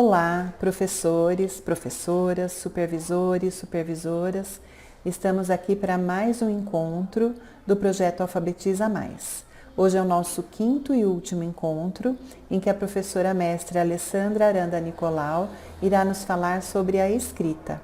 Olá, professores, professoras, supervisores, supervisoras. Estamos aqui para mais um encontro do projeto Alfabetiza Mais. Hoje é o nosso quinto e último encontro, em que a professora mestre Alessandra Aranda Nicolau irá nos falar sobre a escrita.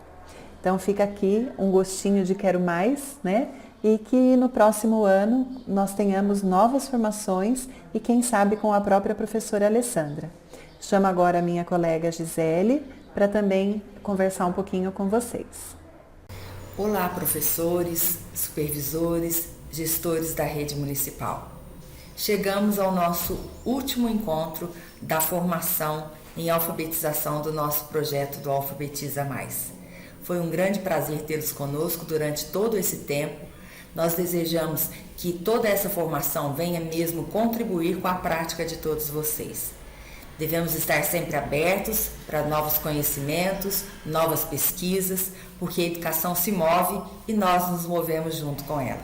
Então fica aqui um gostinho de quero mais, né? E que no próximo ano nós tenhamos novas formações e quem sabe com a própria professora Alessandra. Chamo agora a minha colega Gisele para também conversar um pouquinho com vocês. Olá, professores, supervisores, gestores da rede municipal. Chegamos ao nosso último encontro da formação em alfabetização do nosso projeto do Alfabetiza Mais. Foi um grande prazer tê-los conosco durante todo esse tempo. Nós desejamos que toda essa formação venha mesmo contribuir com a prática de todos vocês. Devemos estar sempre abertos para novos conhecimentos, novas pesquisas, porque a educação se move e nós nos movemos junto com ela.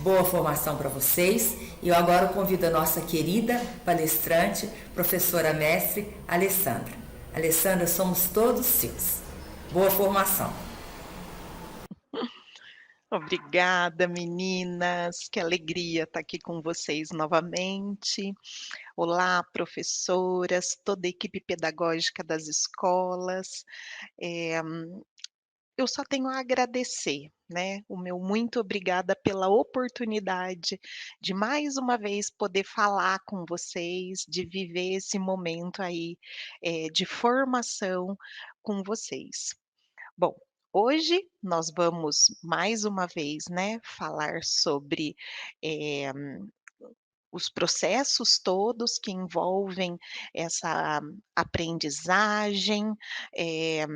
Boa formação para vocês e eu agora convido a nossa querida palestrante, professora mestre Alessandra. Alessandra, somos todos seus. Boa formação. Obrigada, meninas. Que alegria estar aqui com vocês novamente. Olá, professoras, toda a equipe pedagógica das escolas. Eu só tenho a agradecer, né? O meu muito obrigada pela oportunidade de mais uma vez poder falar com vocês, de viver esse momento aí, de formação com vocês. Bom, hoje nós vamos mais uma vez, né, falar sobre, eh, os processos todos que envolvem essa aprendizagem, eh,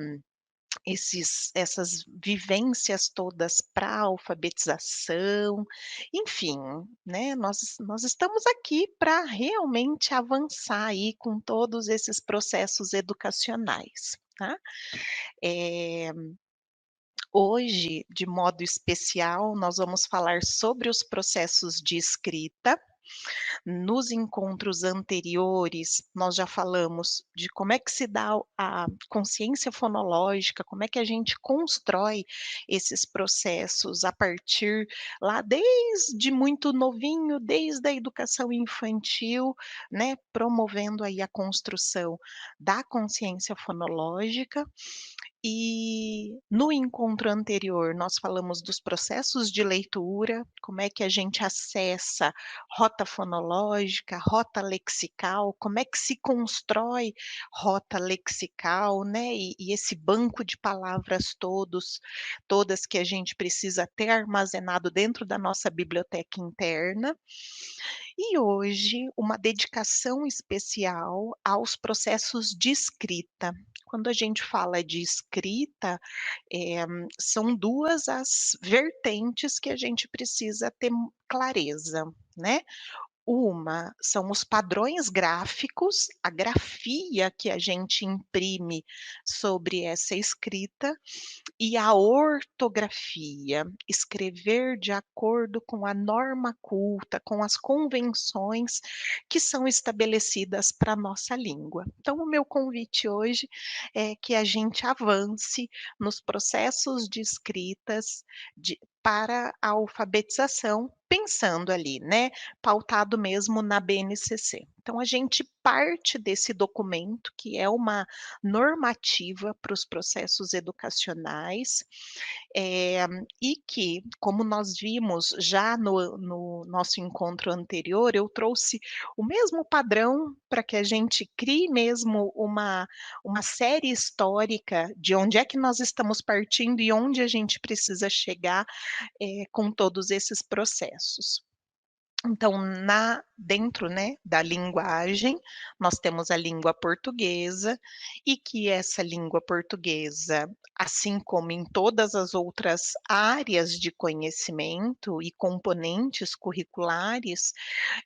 essas vivências todas para a alfabetização, enfim, né, nós estamos aqui para realmente avançar aí com todos esses processos educacionais, tá. Eh Hoje, de modo especial, nós vamos falar sobre os processos de escrita. Nos encontros anteriores, nós já falamos de como é que se dá a consciência fonológica, como é que a gente constrói esses processos a partir lá desde muito novinho, desde a educação infantil, né, promovendo aí a construção da consciência fonológica. E no encontro anterior, nós falamos dos processos de leitura, como é que a gente acessa rota fonológica, rota lexical, como é que se constrói rota lexical, né, e esse banco de palavras todas que a gente precisa ter armazenado dentro da nossa biblioteca interna. E hoje, uma dedicação especial aos processos de escrita. Quando a gente fala de escrita, eh, são 2 as vertentes que a gente precisa ter clareza, né. Uma são os padrões gráficos, a grafia que a gente imprime sobre essa escrita, e a ortografia, escrever de acordo com a norma culta, com as convenções que são estabelecidas para a nossa língua. Então, o meu convite hoje é que a gente avance nos processos de escritas para a alfabetização, pensando ali, né, pautado mesmo na BNCC. Então, a gente parte desse documento, que é uma normativa para os processos educacionais, eh, e que, como nós vimos já no nosso encontro anterior, eu trouxe o mesmo padrão para que a gente crie mesmo uma série histórica de onde é que nós estamos partindo e onde a gente precisa chegar, com todos esses processos. Então, dentro, né, da linguagem, nós temos a língua portuguesa, e que essa língua portuguesa, assim como em todas as outras áreas de conhecimento e componentes curriculares,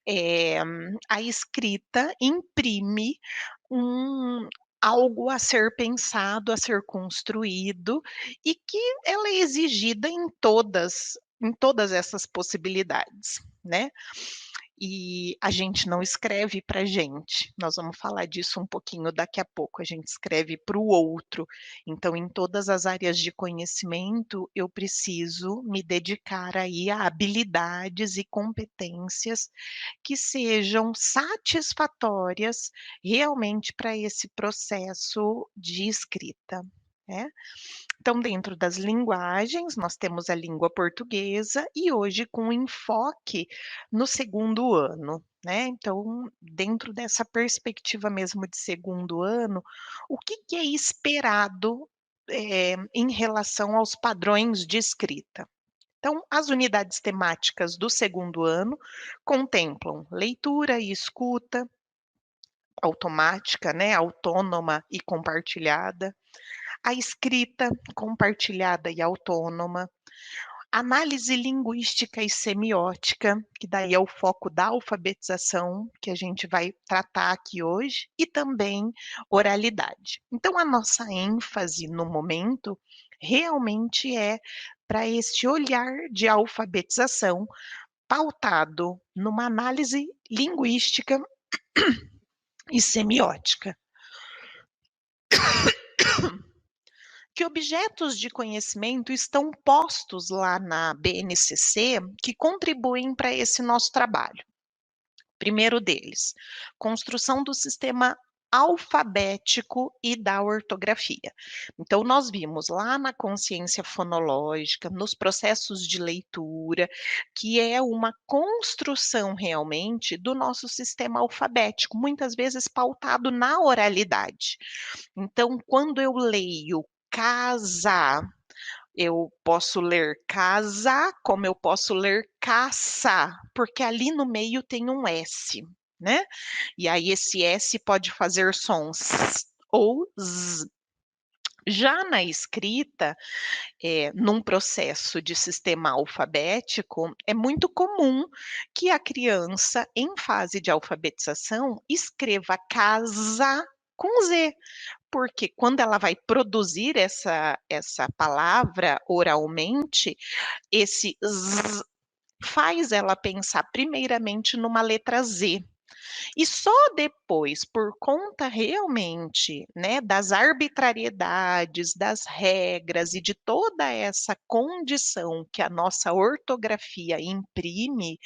eh, a escrita imprime algo a ser pensado, a ser construído, e que ela é exigida em todas essas possibilidades, né. E a gente não escreve para gente, nós vamos falar disso um pouquinho daqui a pouco, a gente escreve para o outro. Então, em todas as áreas de conhecimento, eu preciso me dedicar aí a habilidades e competências que sejam satisfatórias realmente para esse processo de escrita, né. Então, dentro das linguagens, nós temos a língua portuguesa e hoje com enfoque no segundo ano, né. Então, dentro dessa perspectiva mesmo de segundo ano, o que que é esperado, em relação aos padrões de escrita? Então, as unidades temáticas do segundo ano contemplam leitura e escuta automática, né, autônoma e compartilhada, a escrita compartilhada e autônoma, análise linguística e semiótica, que daí é o foco da alfabetização, que a gente vai tratar aqui hoje, e também oralidade. Então, a nossa ênfase no momento realmente é para este olhar de alfabetização pautado numa análise linguística e semiótica. Que objetos de conhecimento estão postos lá na BNCC que contribuem para esse nosso trabalho? Primeiro deles, construção do sistema alfabético e da ortografia. Então, nós vimos lá na consciência fonológica, nos processos de leitura, que é uma construção realmente do nosso sistema alfabético, muitas vezes pautado na oralidade. Então, quando eu leio casa, eu posso ler casa, como eu posso ler caça, porque ali no meio tem um S, né. E aí esse S pode fazer sons s ou z. Já na escrita, num processo de sistema alfabético, é muito comum que a criança, em fase de alfabetização, escreva casa com Z. Porque quando ela vai produzir essa palavra oralmente, esse "z" faz ela pensar primeiramente numa letra Z. E só depois, por conta realmente, né, das arbitrariedades, das regras e de toda essa condição que a nossa ortografia imprime,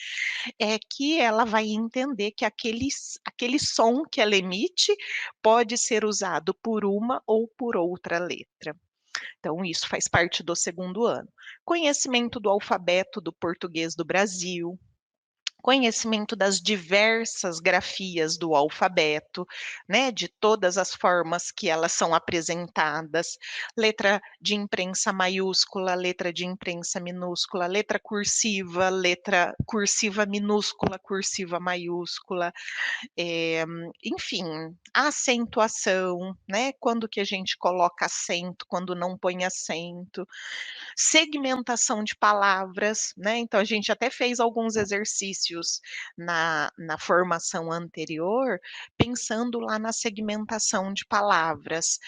é que ela vai entender que aquele som que ela emite pode ser usado por uma ou por outra letra. Então, isso faz parte do segundo ano. Conhecimento do alfabeto do português do Brasil, conhecimento das diversas grafias do alfabeto, né, de todas as formas que elas são apresentadas, letra de imprensa maiúscula, letra de imprensa minúscula, letra cursiva minúscula, cursiva maiúscula, enfim, a acentuação, né, quando que a gente coloca acento, quando não põe acento, segmentação de palavras, né, então a gente até fez alguns exercícios na formação anterior, pensando lá na segmentação de palavras.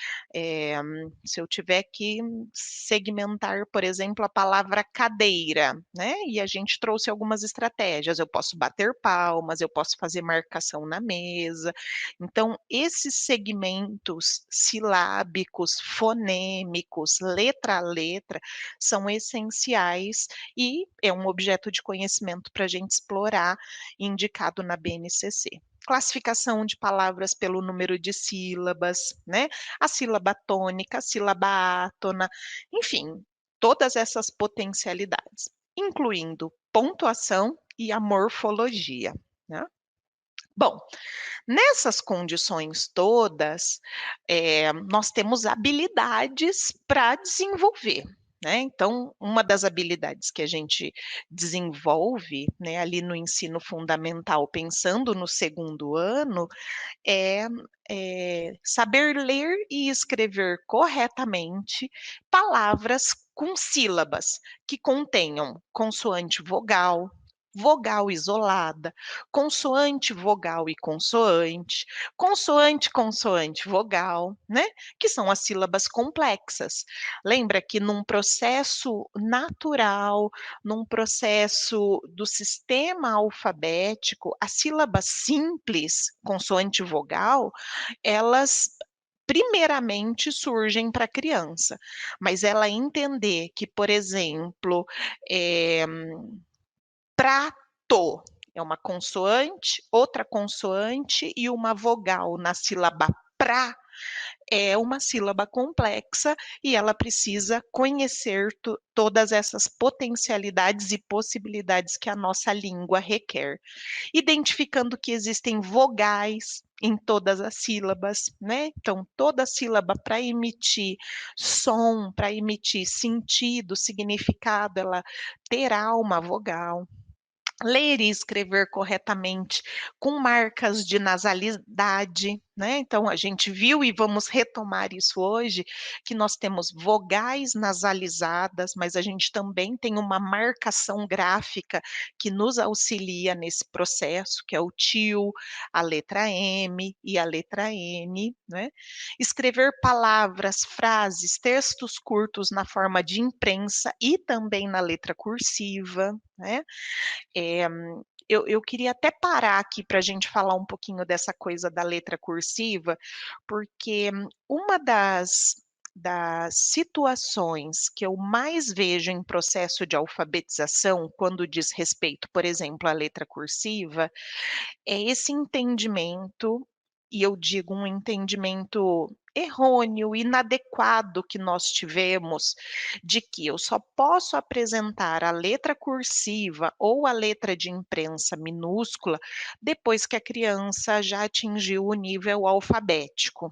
Se eu tiver que segmentar, por exemplo, a palavra cadeira, né, e a gente trouxe algumas estratégias, eu posso bater palmas, eu posso fazer marcação na mesa. Então, esses segmentos silábicos, fonêmicos, letra a letra, são essenciais e é um objeto de conhecimento para a gente explorar, indicado na BNCC. Classificação de palavras pelo número de sílabas, né, a sílaba tônica, a sílaba átona, enfim, todas essas potencialidades, incluindo pontuação e a morfologia, né. Bom, nessas condições todas, nós temos habilidades para desenvolver, né. Então, uma das habilidades que a gente desenvolve, né, ali no ensino fundamental, pensando no segundo ano, é, saber ler e escrever corretamente palavras com sílabas que contenham consoante vogal, vogal isolada, consoante, vogal e consoante, consoante, vogal, né? Que são as sílabas complexas. Lembra que num processo natural, num processo do sistema alfabético, as sílabas simples, consoante e vogal, elas primeiramente surgem para a criança, mas ela entender que, por exemplo, eh prato, é uma consoante, outra consoante e uma vogal na sílaba pra, é uma sílaba complexa e ela precisa conhecer todas essas potencialidades e possibilidades que a nossa língua requer. Identificando que existem vogais em todas as sílabas, né? Então, toda sílaba para emitir som, para emitir sentido, significado, ela terá uma vogal. Ler e escrever corretamente com marcas de nasalidade, né, então a gente viu e vamos retomar isso hoje, que nós temos vogais nasalizadas, mas a gente também tem uma marcação gráfica que nos auxilia nesse processo, que é o tio, a letra M e a letra N, né. Escrever palavras, frases, textos curtos na forma de imprensa e também na letra cursiva, né. Eh, eu queria até parar aqui para a gente falar um pouquinho dessa coisa da letra cursiva, porque uma das situações que eu mais vejo em processo de alfabetização, quando diz respeito, por exemplo, à letra cursiva, é esse entendimento, e eu digo um entendimento errôneo, inadequado que nós tivemos, de que eu só posso apresentar a letra cursiva ou a letra de imprensa minúscula depois que a criança já atingiu o nível alfabético.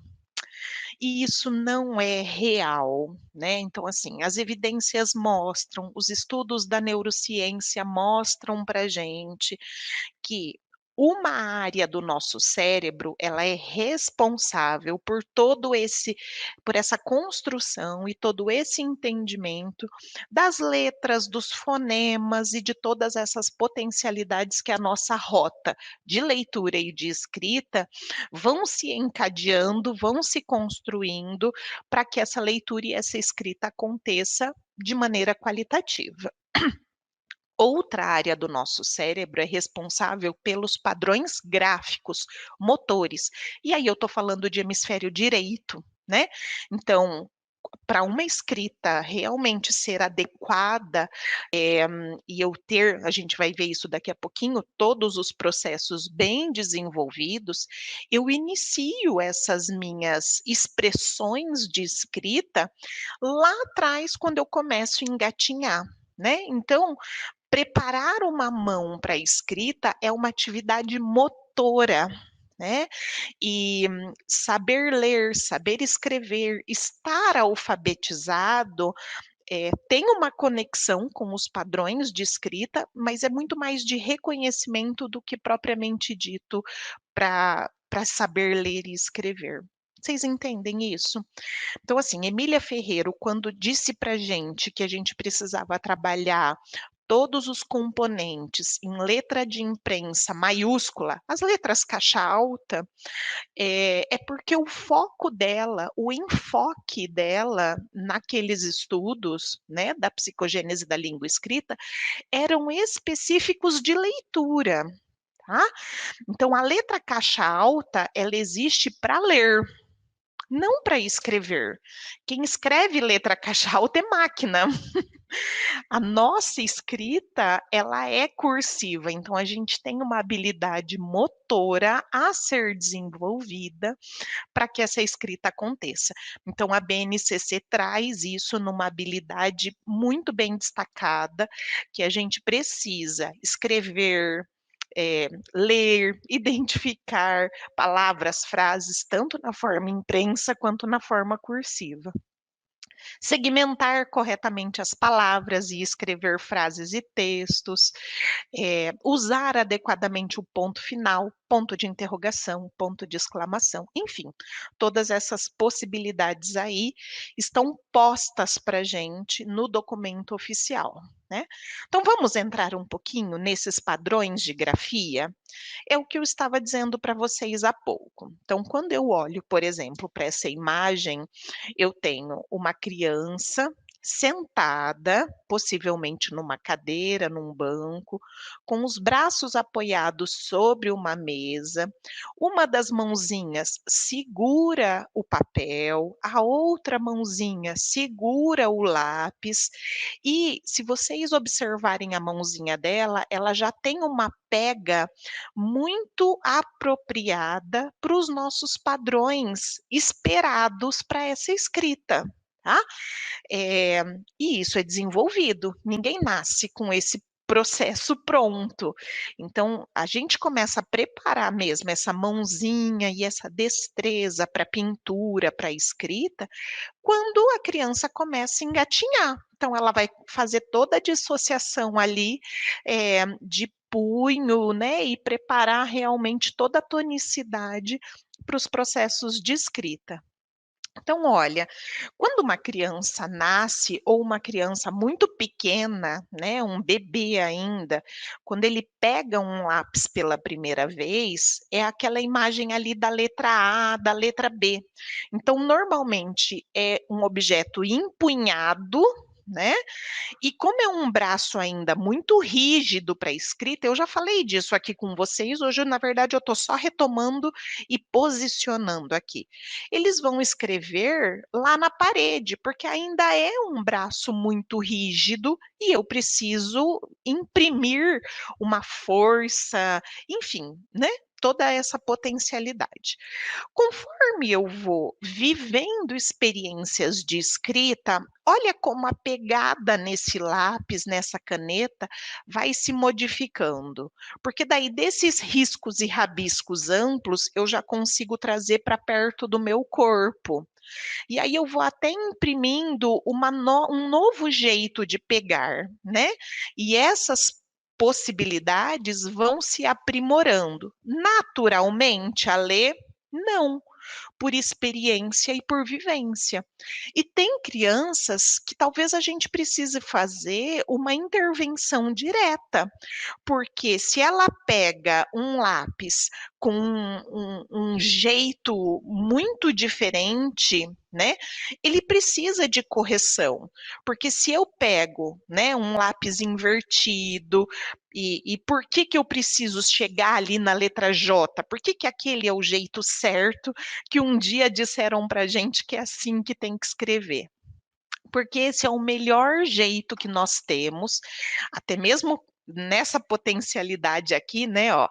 E isso não é real, né. Então, assim, as evidências mostram, os estudos da neurociência mostram pra gente que uma área do nosso cérebro, ela é responsável por essa construção e todo esse entendimento das letras, dos fonemas e de todas essas potencialidades que a nossa rota de leitura e de escrita vão se encadeando, vão se construindo para que essa leitura e essa escrita aconteça de maneira qualitativa. Outra área do nosso cérebro é responsável pelos padrões gráficos, motores. E aí eu estou falando de hemisfério direito, né? Então, para uma escrita realmente ser adequada, e eu ter, a gente vai ver isso daqui a pouquinho, todos os processos bem desenvolvidos, eu inicio essas minhas expressões de escrita lá atrás, quando eu começo a engatinhar, né? Então, preparar uma mão para a escrita é uma atividade motora, né, e saber ler, saber escrever, estar alfabetizado, tem uma conexão com os padrões de escrita, mas é muito mais de reconhecimento do que propriamente dito para saber ler e escrever. Vocês entendem isso? Então, assim, Emília Ferreiro, quando disse para gente que a gente precisava trabalhar todos os componentes em letra de imprensa maiúscula, as letras caixa alta, é porque o foco dela, o enfoque dela naqueles estudos, né, da psicogênese da língua escrita, eram específicos de leitura, tá. Então a letra caixa alta, ela existe para ler, não para escrever. Quem escreve letra caixa alta é máquina. A nossa escrita, ela é cursiva, então a gente tem uma habilidade motora a ser desenvolvida para que essa escrita aconteça. Então a BNCC traz isso numa habilidade muito bem destacada, que a gente precisa escrever, ler, identificar palavras, frases, tanto na forma imprensa quanto na forma cursiva. Segmentar corretamente as palavras e escrever frases e textos, usar adequadamente o ponto final, ponto de interrogação, ponto de exclamação, enfim, todas essas possibilidades aí estão postas para gente no documento oficial, né. Então vamos entrar um pouquinho nesses padrões de grafia? É o que eu estava dizendo para vocês há pouco. Então, quando eu olho, por exemplo, para essa imagem, eu tenho uma criança sentada, possivelmente numa cadeira, num banco, com os braços apoiados sobre uma mesa. Uma das mãozinhas segura o papel, a outra mãozinha segura o lápis. E se vocês observarem a mãozinha dela, ela já tem uma pega muito apropriada para os nossos padrões esperados para essa escrita, tá. Eh, e isso é desenvolvido, ninguém nasce com esse processo pronto. Então, a gente começa a preparar mesmo essa mãozinha e essa destreza para pintura, para escrita, quando a criança começa a engatinhar. Então ela vai fazer toda a dissociação ali, de punho, né, e preparar realmente toda a tonicidade para os processos de escrita. Então olha, quando uma criança nasce ou uma criança muito pequena, né, um bebê ainda, quando ele pega um lápis pela primeira vez, é aquela imagem ali da letra A, da letra B. Então normalmente é um objeto empunhado, né, e como é um braço ainda muito rígido para escrita, eu já falei disso aqui com vocês, hoje na verdade eu estou só retomando e posicionando aqui. Eles vão escrever lá na parede, porque ainda é um braço muito rígido e eu preciso imprimir uma força, enfim, né, toda essa potencialidade. Conforme eu vou vivendo experiências de escrita, olha como a pegada nesse lápis, nessa caneta, vai se modificando. Porque daí desses riscos e rabiscos amplos, eu já consigo trazer para perto do meu corpo. E aí eu vou até imprimindo um novo jeito de pegar, né? E essas possibilidades vão se aprimorando. Naturalmente, a ler, não, por experiência e por vivência. E tem crianças que talvez a gente precise fazer uma intervenção direta, porque se ela pega um lápis com um jeito muito diferente, né, ele precisa de correção, porque se eu pego, né, um lápis invertido, e por que que eu preciso chegar ali na letra J? Por que que aquele é o jeito certo que um dia disseram pra gente que é assim que tem que escrever? Porque esse é o melhor jeito que nós temos, até mesmo nessa potencialidade aqui, né, ó,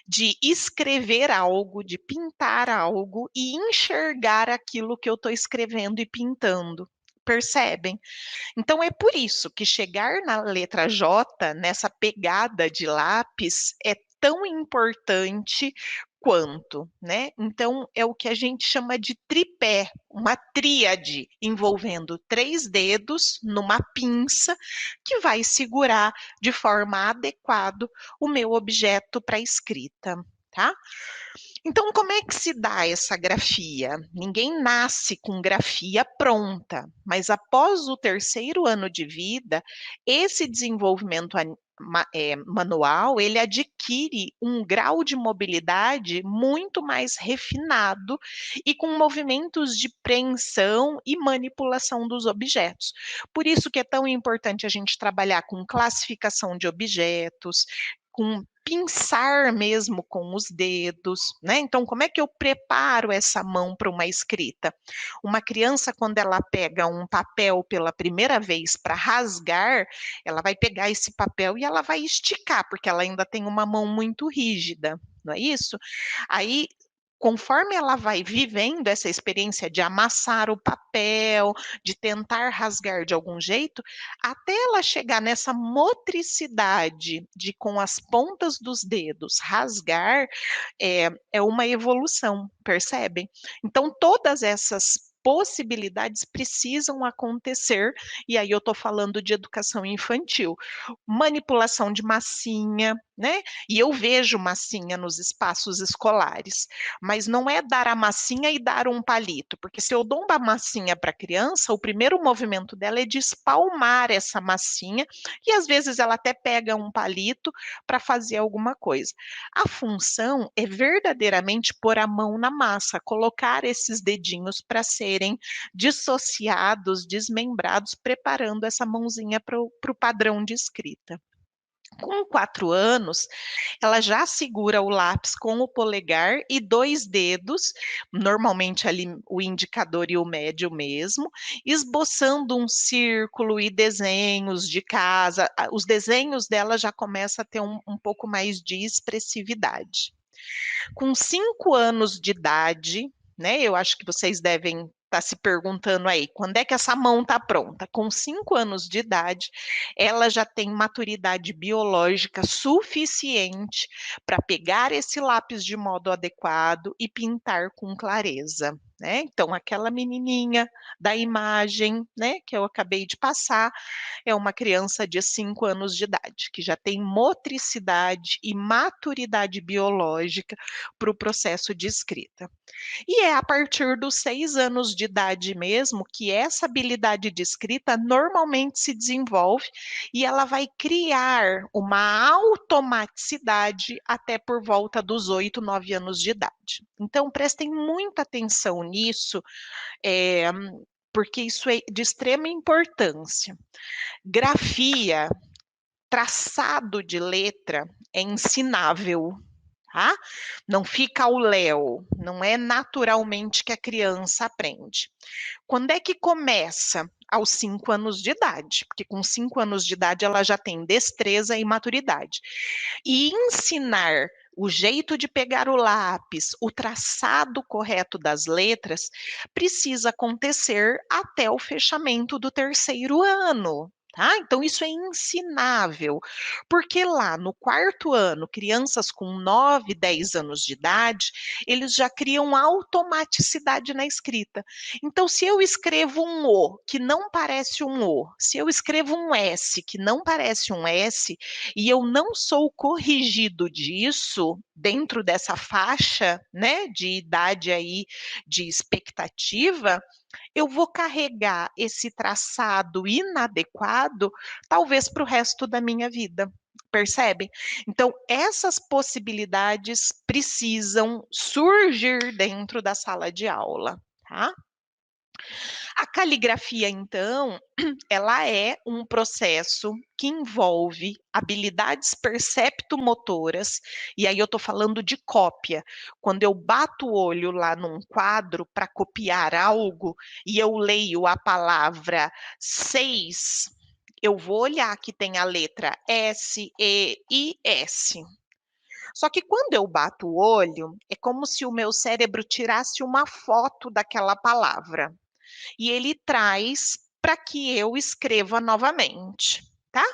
de escrever algo, de pintar algo e enxergar aquilo que eu estou escrevendo e pintando. Percebem? Então é por isso que chegar na letra J, nessa pegada de lápis, é tão importante quanto, né. Então é o que a gente chama de tripé, uma tríade, envolvendo 3 dedos numa pinça, que vai segurar de forma adequado o meu objeto para escrita, tá. Então, como é que se dá essa grafia? Ninguém nasce com grafia pronta, mas após o terceiro ano de vida, esse desenvolvimento manual, ele adquire um grau de mobilidade muito mais refinado e com movimentos de preensão e manipulação dos objetos. Por isso que é tão importante a gente trabalhar com classificação de objetos, com pinçar mesmo com os dedos, né. Então como é que eu preparo essa mão para uma escrita? Uma criança quando ela pega um papel pela primeira vez para rasgar, ela vai pegar esse papel e ela vai esticar, porque ela ainda tem uma mão muito rígida, não é isso? Aí, conforme ela vai vivendo essa experiência de amassar o papel, de tentar rasgar de algum jeito, até ela chegar nessa motricidade de com as pontas dos dedos rasgar, é uma evolução, percebem? Então todas essas possibilidades precisam acontecer, e aí eu estou falando de educação infantil. Manipulação de massinha, né? E eu vejo massinha nos espaços escolares, mas não é dar a massinha e dar um palito, porque se eu dou uma massinha para a criança, o primeiro movimento dela é de espalmar essa massinha, e às vezes ela até pega um palito para fazer alguma coisa. A função é verdadeiramente pôr a mão na massa, colocar esses dedinhos para serem dissociados, desmembrados, preparando essa mãozinha para o padrão de escrita. Com 4 anos, ela já segura o lápis com o polegar e 2 dedos, normalmente ali o indicador e o médio mesmo, esboçando um círculo e desenhos de casa. Os desenhos dela já começam a ter um pouco mais de expressividade. Com 5 anos de idade, né? Eu acho que vocês devem estar se perguntando aí, quando é que essa mão está pronta? Com 5 anos de idade, ela já tem maturidade biológica suficiente para pegar esse lápis de modo adequado e pintar com clareza, né? Então, aquela menininha da imagem, né, que eu acabei de passar, é uma criança de 5 anos de idade, que já tem motricidade e maturidade biológica para o processo de escrita. E é a partir dos 6 anos de idade mesmo que essa habilidade de escrita normalmente se desenvolve e ela vai criar uma automaticidade até por volta dos 8, 9 anos de idade. Então, prestem muita atenção nisso, porque isso é de extrema importância. Grafia, traçado de letra é ensinável, tá? Não fica ao léu, não é naturalmente que a criança aprende. Quando é que começa? Aos 5 anos de idade, porque com 5 anos de idade ela já tem destreza e maturidade. E ensinar o jeito de pegar o lápis, o traçado correto das letras, precisa acontecer até o fechamento do 3º ano. Tá? Então, isso é ensinável, porque lá no 4º ano, crianças com 9, 10 anos de idade, eles já criam automaticidade na escrita. Então, se eu escrevo um O que não parece um O, se eu escrevo um S que não parece um S, e eu não sou corrigido disso, dentro dessa faixa, né, de idade aí, de expectativa, eu vou carregar esse traçado inadequado, talvez para o resto da minha vida. Percebe? Então, essas possibilidades precisam surgir dentro da sala de aula, tá? A caligrafia, então, ela é um processo que envolve habilidades perceptomotoras, e aí eu estou falando de cópia. Quando eu bato o olho lá num quadro para copiar algo e eu leio a palavra 6, eu vou olhar que tem a letra S, E, I, S. Só que quando eu bato o olho, é como se o meu cérebro tirasse uma foto daquela palavra e ele traz para que eu escreva novamente, tá?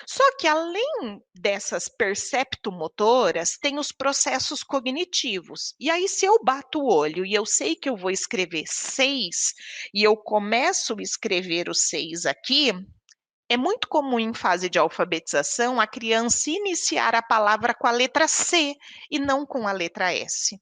Só que além dessas perceptomotoras, tem os processos cognitivos. E aí, se eu bato o olho e eu sei que eu vou escrever 6, e eu começo a escrever o 6 aqui, é muito comum em fase de alfabetização a criança iniciar a palavra com a letra C e não com a letra S.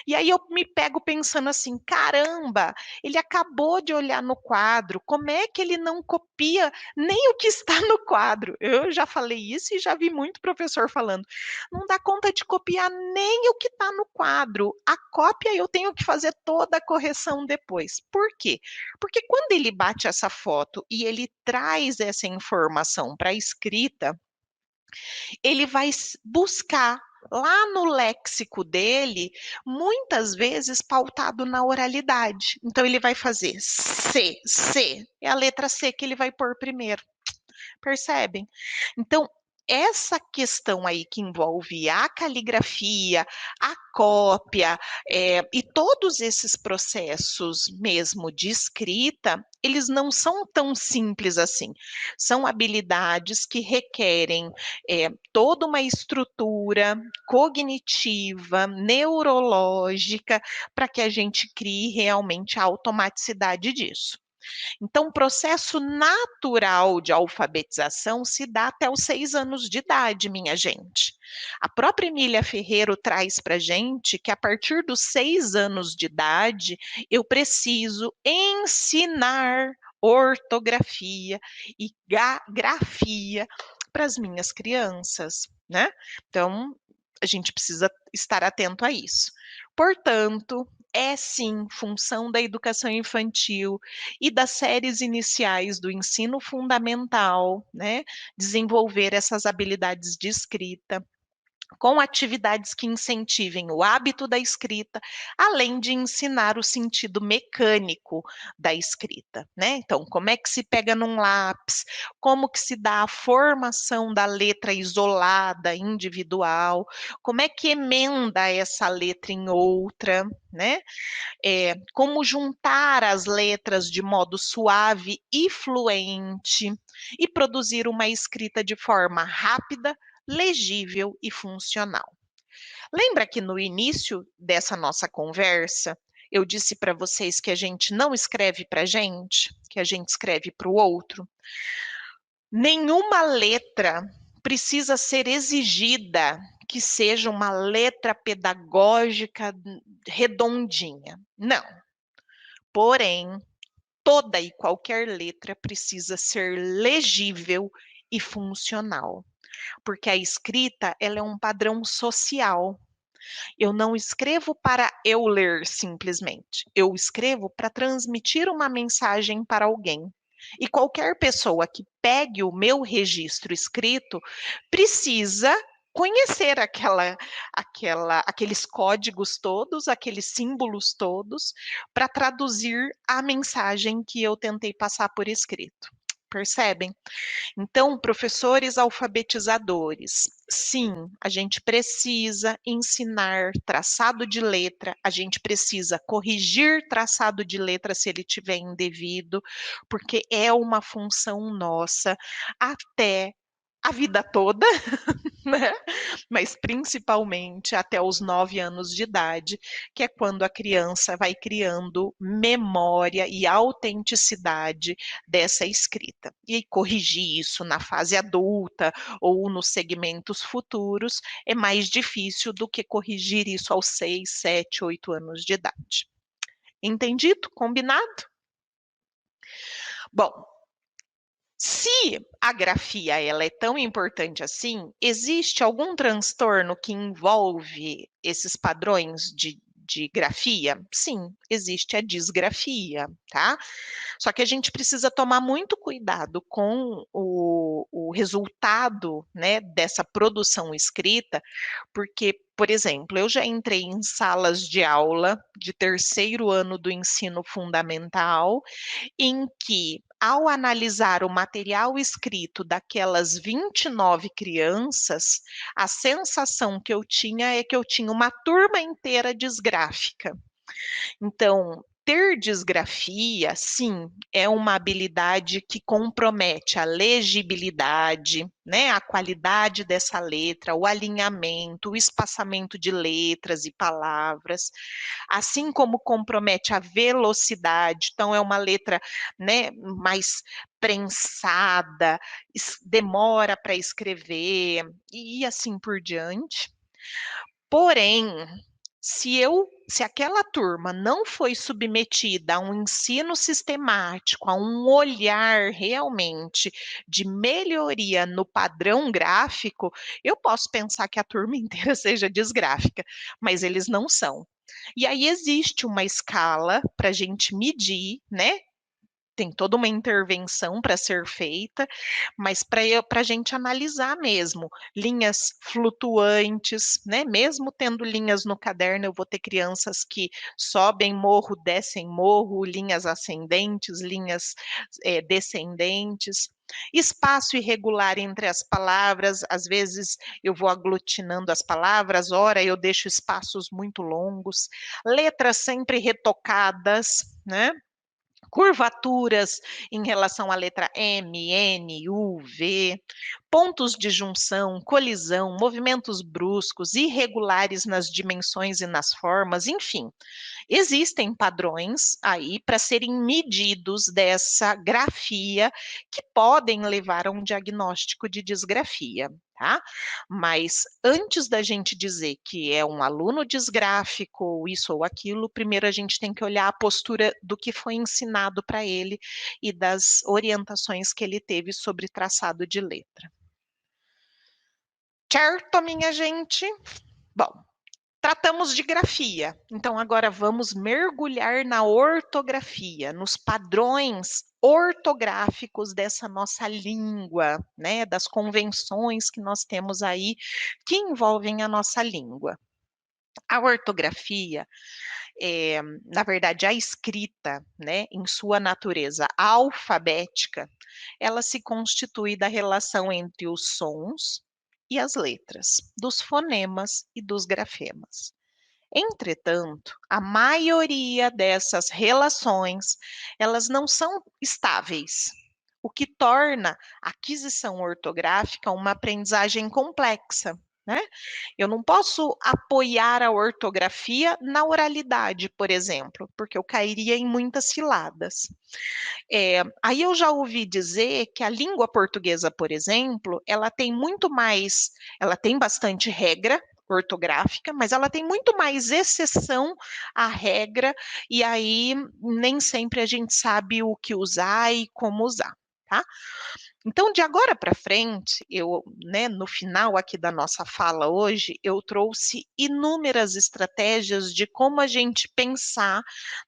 E aí eu me pego pensando assim, caramba, ele acabou de olhar no quadro, como é que ele não copia nem o que está no quadro? Eu já falei isso e já vi muito professor falando, não dá conta de copiar nem o que está no quadro. A cópia eu tenho que fazer toda a correção depois. Por quê? Porque quando ele bate essa foto e ele traz essa informação para a escrita, ele vai buscar lá no léxico dele, muitas vezes pautado na oralidade. Então, ele vai fazer C, é a letra C que ele vai pôr primeiro. Percebem? Então, essa questão aí que envolve a caligrafia, a cópia, e todos esses processos mesmo de escrita, eles não são tão simples assim. São habilidades que requerem toda uma estrutura cognitiva, neurológica, para que a gente crie realmente a automaticidade disso. Então, o processo natural de alfabetização se dá até os 6 anos de idade, minha gente. A própria Emília Ferreiro traz para a gente que a partir dos 6 anos de idade, eu preciso ensinar ortografia e grafia para as minhas crianças, né? Então, a gente precisa estar atento a isso. Portanto, é sim função da educação infantil e das séries iniciais do ensino fundamental, né, desenvolver essas habilidades de escrita, com atividades que incentivem o hábito da escrita, além de ensinar o sentido mecânico da escrita, né? Então, como é que se pega num lápis, como que se dá a formação da letra isolada, individual, como é que emenda essa letra em outra, né? Como juntar as letras de modo suave e fluente e produzir uma escrita de forma rápida, legível e funcional. Lembra que no início dessa nossa conversa eu disse para vocês que a gente não escreve para a gente, que a gente escreve para o outro? Nenhuma letra precisa ser exigida que seja uma letra pedagógica redondinha. Não. Porém, toda e qualquer letra precisa ser legível e funcional, porque a escrita ela é um padrão social. Eu não escrevo para eu ler simplesmente, eu escrevo para transmitir uma mensagem para alguém. E qualquer pessoa que pegue o meu registro escrito precisa conhecer aqueles códigos todos, aqueles símbolos todos, para traduzir a mensagem que eu tentei passar por escrito. Percebem? Então, professores alfabetizadores, sim, a gente precisa ensinar traçado de letra, a gente precisa corrigir traçado de letra se ele tiver indevido, porque é uma função nossa até a vida toda, né? Mas principalmente até os 9 anos de idade, que é quando a criança vai criando memória e autenticidade dessa escrita. E corrigir isso na fase adulta ou nos segmentos futuros é mais difícil do que corrigir isso aos 6, 7, 8 anos de idade. Entendido? Combinado? Bom, se a grafia ela é tão importante assim, existe algum transtorno que envolve esses padrões de grafia? Sim, existe a disgrafia, tá? Só que a gente precisa tomar muito cuidado com o resultado, né, dessa produção escrita, porque, por exemplo, eu já entrei em salas de aula de terceiro ano do ensino fundamental em que, ao analisar o material escrito daquelas 29 crianças, a sensação que eu tinha é que eu tinha uma turma inteira disgráfica. Então, ter disgrafia, sim, é uma habilidade que compromete a legibilidade, né, a qualidade dessa letra, o alinhamento, o espaçamento de letras e palavras, assim como compromete a velocidade. Então, é uma letra, né, mais prensada, demora para escrever e assim por diante. Porém, se aquela turma não foi submetida a um ensino sistemático, a um olhar realmente de melhoria no padrão gráfico, eu posso pensar que a turma inteira seja desgráfica, mas eles não são. E aí existe uma escala para a gente medir, né? Tem toda uma intervenção para ser feita, mas para a gente analisar mesmo, linhas flutuantes, né? Mesmo tendo linhas no caderno, eu vou ter crianças que sobem morro, descem morro, linhas ascendentes, linhas descendentes. Espaço irregular entre as palavras, às vezes eu vou aglutinando as palavras, ora eu deixo espaços muito longos, letras sempre retocadas, né? curvaturas em relação à letra M, N, U, V, pontos de junção, colisão, movimentos bruscos, irregulares nas dimensões e nas formas, enfim, existem padrões aí para serem medidos dessa grafia que podem levar a um diagnóstico de disgrafia. Tá? Mas antes da gente dizer que é um aluno disgráfico, ou isso ou aquilo, primeiro a gente tem que olhar a postura do que foi ensinado para ele e das orientações que ele teve sobre traçado de letra. Certo, minha gente? Bom, tratamos de grafia, então agora vamos mergulhar na ortografia, nos padrões ortográficos dessa nossa língua, né, das convenções que nós temos aí que envolvem a nossa língua. A ortografia, na verdade, a escrita, né, em sua natureza alfabética, ela se constitui da relação entre os sons e as letras, dos fonemas e dos grafemas. Entretanto, a maioria dessas relações, elas não são estáveis, o que torna a aquisição ortográfica uma aprendizagem complexa, né? Eu não posso apoiar a ortografia na oralidade, por exemplo, porque eu cairia em muitas ciladas. Aí eu já ouvi dizer que a língua portuguesa, por exemplo, ela tem bastante regra ortográfica, mas ela tem muito mais exceção à regra, e aí nem sempre a gente sabe o que usar e como usar, tá? Então, de agora para frente, né, no final aqui da nossa fala hoje, eu trouxe inúmeras estratégias de como a gente pensar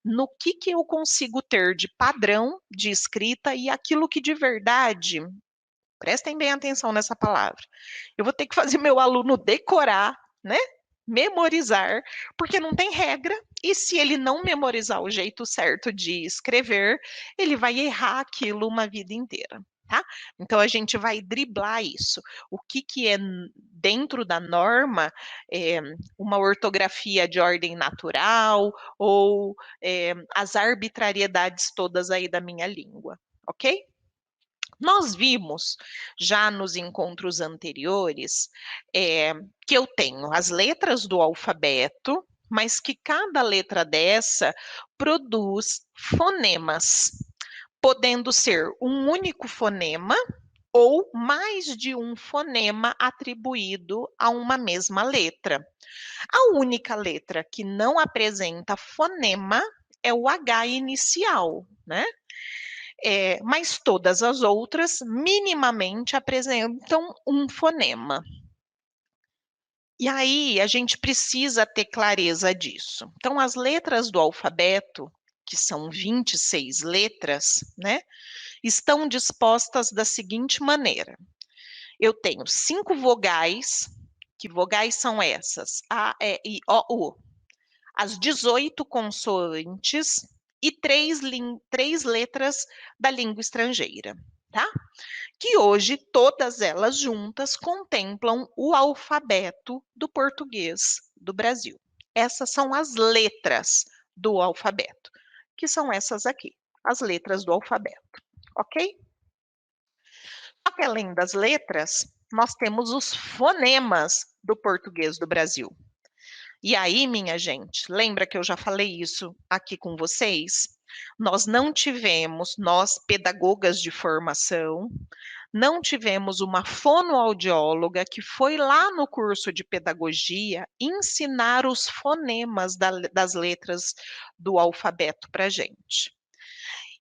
no que eu consigo ter de padrão de escrita e aquilo que de verdade, prestem bem atenção nessa palavra, eu vou ter que fazer meu aluno decorar, né? Memorizar, porque não tem regra, e se ele não memorizar o jeito certo de escrever, ele vai errar aquilo uma vida inteira. Tá? Então a gente vai driblar isso. O que é dentro da norma uma ortografia de ordem natural ou as arbitrariedades todas aí da minha língua, ok? Nós vimos já nos encontros anteriores que eu tenho as letras do alfabeto, mas que cada letra dessa produz fonemas, podendo ser um único fonema ou mais de um fonema atribuído a uma mesma letra. A única letra que não apresenta fonema é o H inicial, né? Mas todas as outras minimamente apresentam um fonema. E aí a gente precisa ter clareza disso. Então, as letras do alfabeto, que são 26 letras, né, estão dispostas da seguinte maneira. Eu tenho 5 vogais, que vogais são essas? A, E, I, O, U. As 18 consoantes e três letras da língua estrangeira, tá? Que hoje todas elas juntas contemplam o alfabeto do português do Brasil. Essas são as letras do alfabeto, que são essas aqui, as letras do alfabeto, ok? Só que além das letras, nós temos os fonemas do português do Brasil. E aí, minha gente, lembra que eu já falei isso aqui com vocês? Nós não tivemos, nós pedagogas de formação, não tivemos uma fonoaudióloga que foi lá no curso de pedagogia ensinar os fonemas das letras do alfabeto para gente.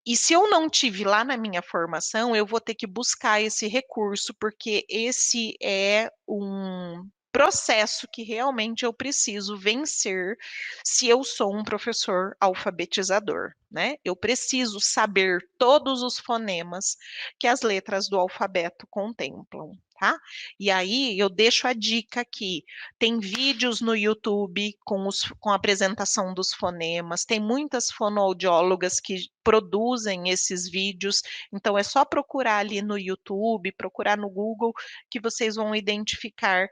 E se eu não tive lá na minha formação, eu vou ter que buscar esse recurso, porque esse é um processo que realmente eu preciso vencer se eu sou um professor alfabetizador, né? Eu preciso saber todos os fonemas que as letras do alfabeto contemplam, tá? E aí eu deixo a dica aqui, tem vídeos no YouTube com a apresentação dos fonemas, tem muitas fonoaudiólogas que produzem esses vídeos, então é só procurar ali no YouTube, procurar no Google, que vocês vão identificar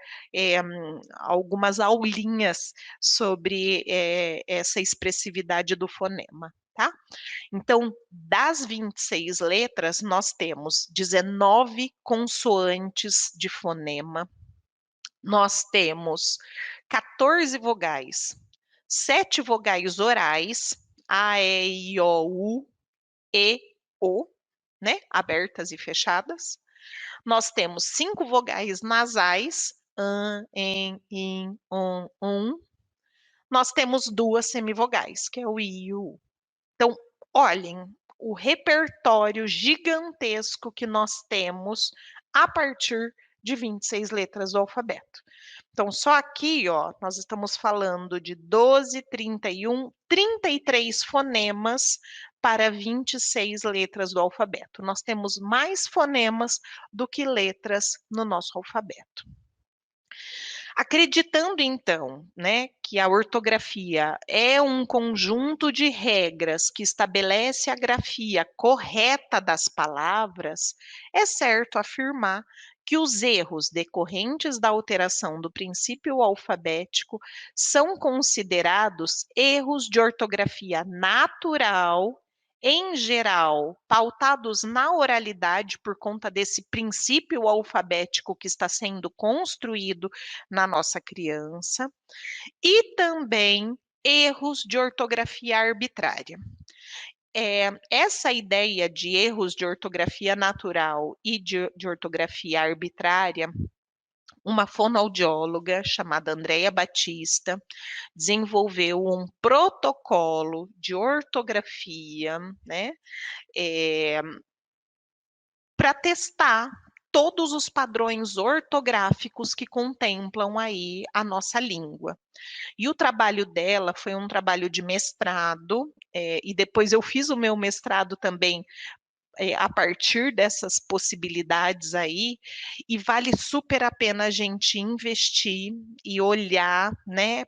algumas aulinhas sobre essa expressividade do fonema. tá? Então, das 26 letras, nós temos 19 consoantes de fonema, nós temos 14 vogais, 7 vogais orais, A, E, I, O, U, E, O, né? Abertas e fechadas. Nós temos 5 vogais nasais, an, en, in, on, Nós temos 2 semivogais, que é o I e o U. Então, olhem o repertório gigantesco que nós temos a partir de 26 letras do alfabeto. Então, só aqui, ó, nós estamos falando de 12, 31, 33 fonemas para 26 letras do alfabeto. Nós temos mais fonemas do que letras no nosso alfabeto. Acreditando, então, né, que a ortografia é um conjunto de regras que estabelece a grafia correta das palavras, é certo afirmar que os erros decorrentes da alteração do princípio alfabético são considerados erros de ortografia natural, em geral, pautados na oralidade por conta desse princípio alfabético que está sendo construído na nossa criança, e também erros de ortografia arbitrária. Essa ideia de erros de ortografia natural e de ortografia arbitrária, uma fonoaudióloga chamada Andrea Batista desenvolveu um protocolo de ortografia, né, para testar todos os padrões ortográficos que contemplam aí a nossa língua. E o trabalho dela foi um trabalho de mestrado, e depois eu fiz o meu mestrado também a partir dessas possibilidades aí, e vale super a pena a gente investir e olhar, né,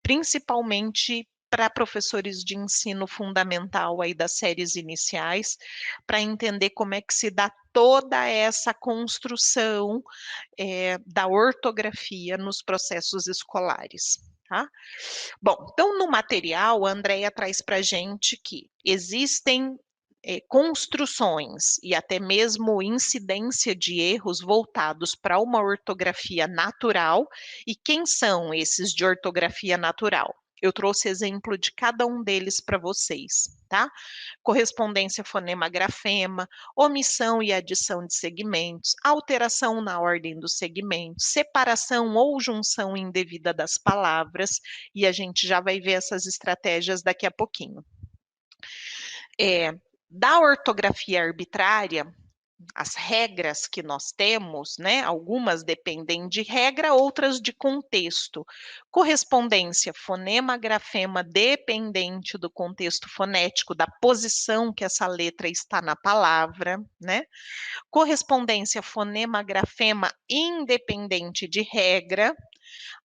principalmente para professores de ensino fundamental aí das séries iniciais, para entender como é que se dá toda essa construção da ortografia nos processos escolares. Tá? Bom, então no material, a Andrea traz para a gente que existem construções e até mesmo incidência de erros voltados para uma ortografia natural. E quem são esses de ortografia natural? Eu trouxe exemplo de cada um deles para vocês, tá? Correspondência fonema-grafema, omissão e adição de segmentos, alteração na ordem dos segmentos, separação ou junção indevida das palavras, e a gente já vai ver essas estratégias daqui a pouquinho. Da ortografia arbitrária, as regras que nós temos, né, algumas dependem de regra, outras de contexto. Correspondência fonema-grafema dependente do contexto fonético, da posição que essa letra está na palavra, né? Correspondência fonema-grafema independente de regra,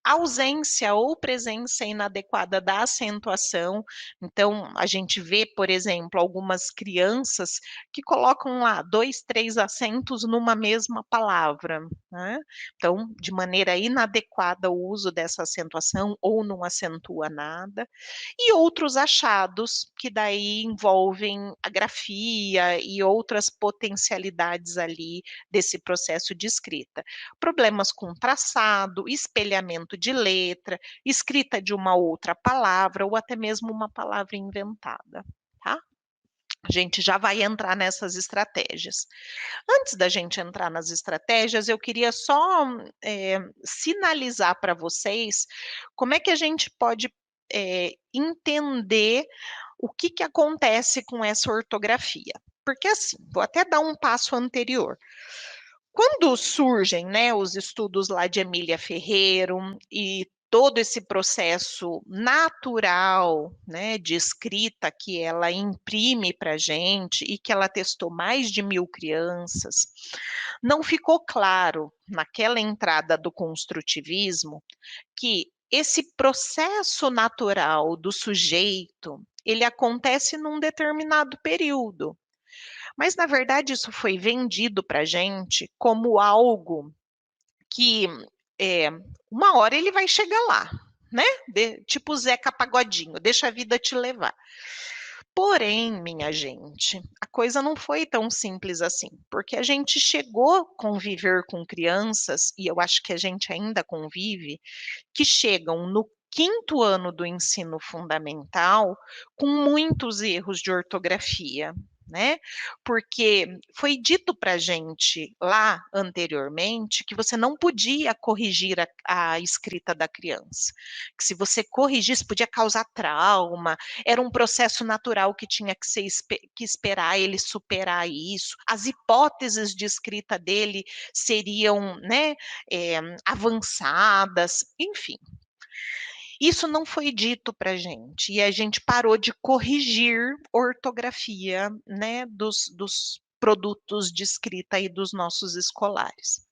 ausência ou presença inadequada da acentuação. Então, a gente vê, por exemplo, algumas crianças que colocam lá 2, 3 acentos numa mesma palavra, né? Então, de maneira inadequada o uso dessa acentuação ou não acentua nada. E outros achados que daí envolvem a grafia e outras potencialidades ali desse processo de escrita. Problemas com traçado, espelhamento de letra, escrita de uma outra palavra ou até mesmo uma palavra inventada, tá? A gente já vai entrar nessas estratégias. Antes da gente entrar nas estratégias, eu queria só sinalizar para vocês como é que a gente pode entender o que acontece com essa ortografia. Porque assim, vou até dar um passo anterior. Quando surgem, né, os estudos lá de Emília Ferreiro e todo esse processo natural, né, de escrita que ela imprime para a gente e que ela testou mais de 1.000 crianças, não ficou claro naquela entrada do construtivismo que esse processo natural do sujeito, ele acontece num determinado período. Mas, na verdade, isso foi vendido para a gente como algo que uma hora ele vai chegar lá, né? Tipo Zeca Pagodinho, deixa a vida te levar. Porém, minha gente, a coisa não foi tão simples assim, porque a gente chegou a conviver com crianças, e eu acho que a gente ainda convive, que chegam no quinto ano do ensino fundamental com muitos erros de ortografia, né? Porque foi dito para a gente lá anteriormente que você não podia corrigir a escrita da criança, que se você corrigisse podia causar trauma, era um processo natural que tinha que ser que esperar ele superar isso, as hipóteses de escrita dele seriam, né, avançadas, enfim. Isso não foi dito para gente e a gente parou de corrigir ortografia, né, dos produtos de escrita aí dos nossos escolares.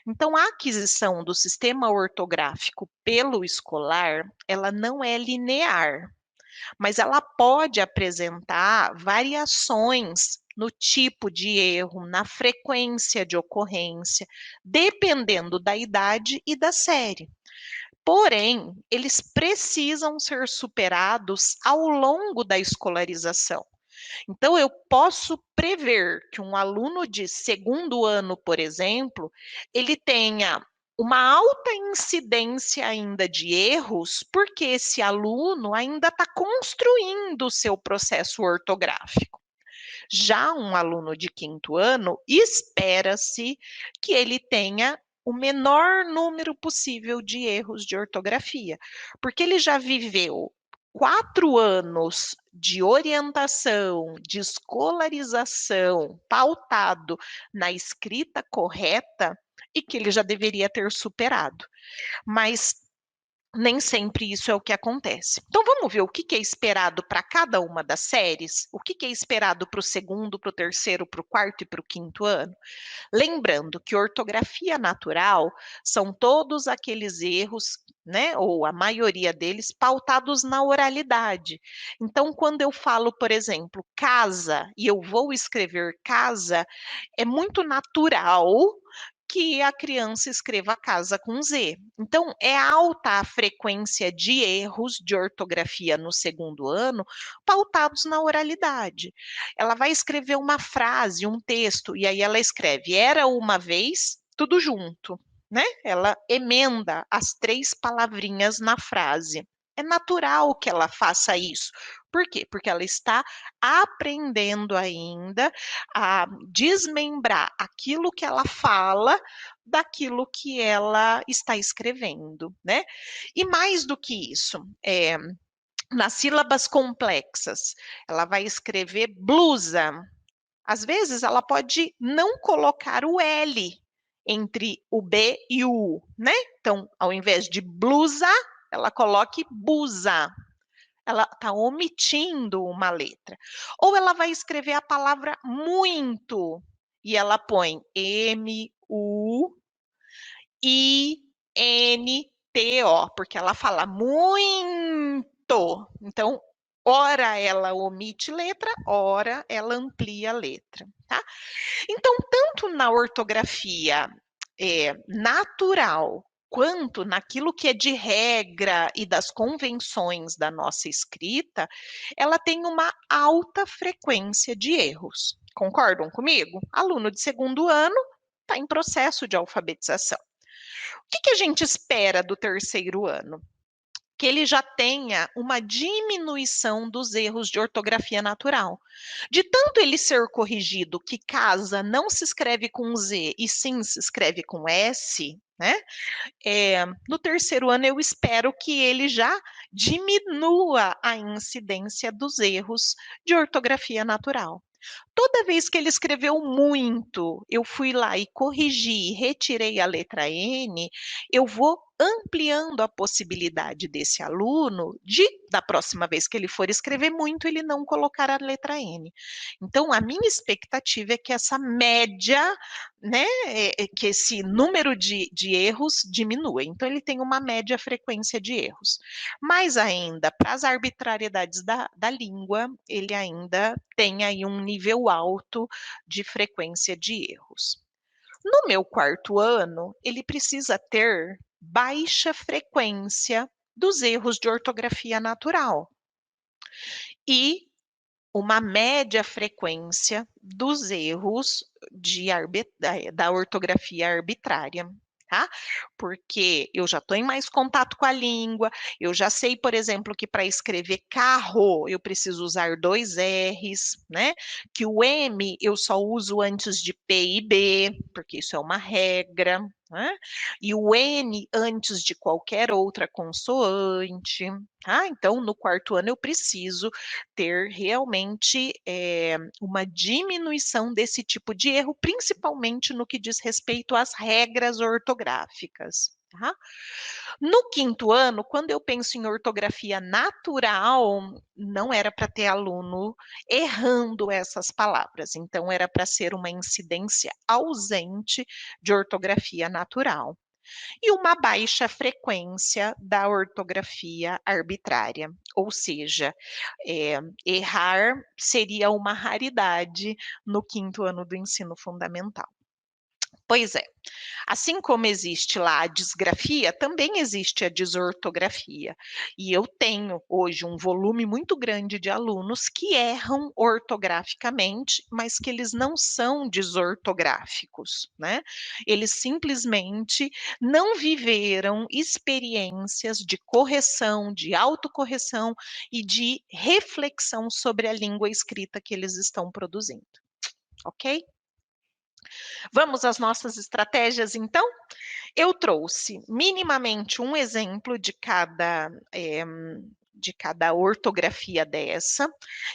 Então, a aquisição do sistema ortográfico pelo escolar, ela não é linear, mas ela pode apresentar variações no tipo de erro, na frequência de ocorrência, dependendo da idade e da série. Porém, eles precisam ser superados ao longo da escolarização. Então, eu posso prever que um aluno de segundo ano, por exemplo, ele tenha uma alta incidência ainda de erros, porque esse aluno ainda está construindo o seu processo ortográfico. Já um aluno de quinto ano, espera-se que ele tenha o menor número possível de erros de ortografia, porque ele já viveu 4 anos de orientação, de escolarização, pautado na escrita correta e que ele já deveria ter superado. Mas nem sempre isso é o que acontece. Então vamos ver o que é esperado para cada uma das séries? O que é esperado para o segundo, para o terceiro, para o quarto e para o quinto ano? Lembrando que ortografia natural são todos aqueles erros, né, ou a maioria deles, pautados na oralidade. Então, quando eu falo, por exemplo, casa, e eu vou escrever casa, é muito natural que a criança escreva casa com Z. Então, é alta a frequência de erros de ortografia no segundo ano, pautados na oralidade. Ela vai escrever uma frase, um texto, e aí ela escreve: era uma vez, tudo junto, né? Ela emenda as 3 palavrinhas na frase. É natural que ela faça isso. Por quê? Porque ela está aprendendo ainda a desmembrar aquilo que ela fala daquilo que ela está escrevendo, né? E mais do que isso, nas sílabas complexas, ela vai escrever blusa. Às vezes, ela pode não colocar o L entre o B e o U, né? Então, ao invés de blusa, ela coloque busa. Ela está omitindo uma letra. Ou ela vai escrever a palavra muito e ela põe M-U-I-N-T-O, porque ela fala muito. Então, ora ela omite letra, ora ela amplia a letra, tá? Então, tanto na ortografia natural, quanto naquilo que é de regra e das convenções da nossa escrita, ela tem uma alta frequência de erros. Concordam comigo? Aluno de segundo ano está em processo de alfabetização. O que a gente espera do terceiro ano? Que ele já tenha uma diminuição dos erros de ortografia natural. De tanto ele ser corrigido que casa não se escreve com Z e sim se escreve com S, né? No terceiro ano eu espero que ele já diminua a incidência dos erros de ortografia natural. Toda vez que ele escreveu muito, eu fui lá e corrigi, retirei a letra N, eu vou ampliando a possibilidade desse aluno de, da próxima vez que ele for escrever muito, ele não colocar a letra N. Então, a minha expectativa é que essa média, né, que esse número de erros diminua. Então, ele tem uma média frequência de erros. Mais ainda, para as arbitrariedades da língua, ele ainda tem aí um nível alto de frequência de erros. No meu quarto ano, ele precisa ter baixa frequência dos erros de ortografia natural. E uma média frequência dos erros da ortografia arbitrária. Tá? Porque eu já estou em mais contato com a língua, eu já sei, por exemplo, que para escrever carro eu preciso usar 2 R's, né? Que o M eu só uso antes de P e B, porque isso é uma regra, né? E o N antes de qualquer outra consoante. Tá? Então, no 4º ano eu preciso ter realmente uma diminuição desse tipo de erro, principalmente no que diz respeito às regras ortográficas. Tá? No 5º ano, quando eu penso em ortografia natural, não era para ter aluno errando essas palavras, então era para ser uma incidência ausente de ortografia natural e uma baixa frequência da ortografia arbitrária, ou seja, errar seria uma raridade no 5º ano do ensino fundamental. Pois é, assim como existe lá a disgrafia, também existe a desortografia. E eu tenho hoje um volume muito grande de alunos que erram ortograficamente, mas que eles não são desortográficos, né? Eles simplesmente não viveram experiências de correção, de autocorreção e de reflexão sobre a língua escrita que eles estão produzindo. Ok? Vamos às nossas estratégias, então? Eu trouxe minimamente um exemplo de cada ortografia dessa,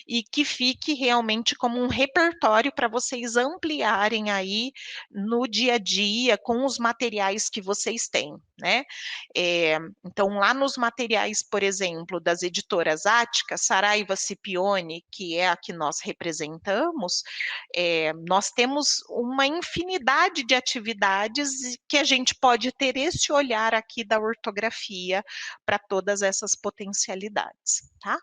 e que fique realmente como um repertório para vocês ampliarem aí no dia a dia com os materiais que vocês têm, né? Então, lá nos materiais, por exemplo, das editoras Ática, Saraiva Scipione, que é a que nós representamos, nós temos uma infinidade de atividades que a gente pode ter esse olhar aqui da ortografia para todas essas potencialidades, tá?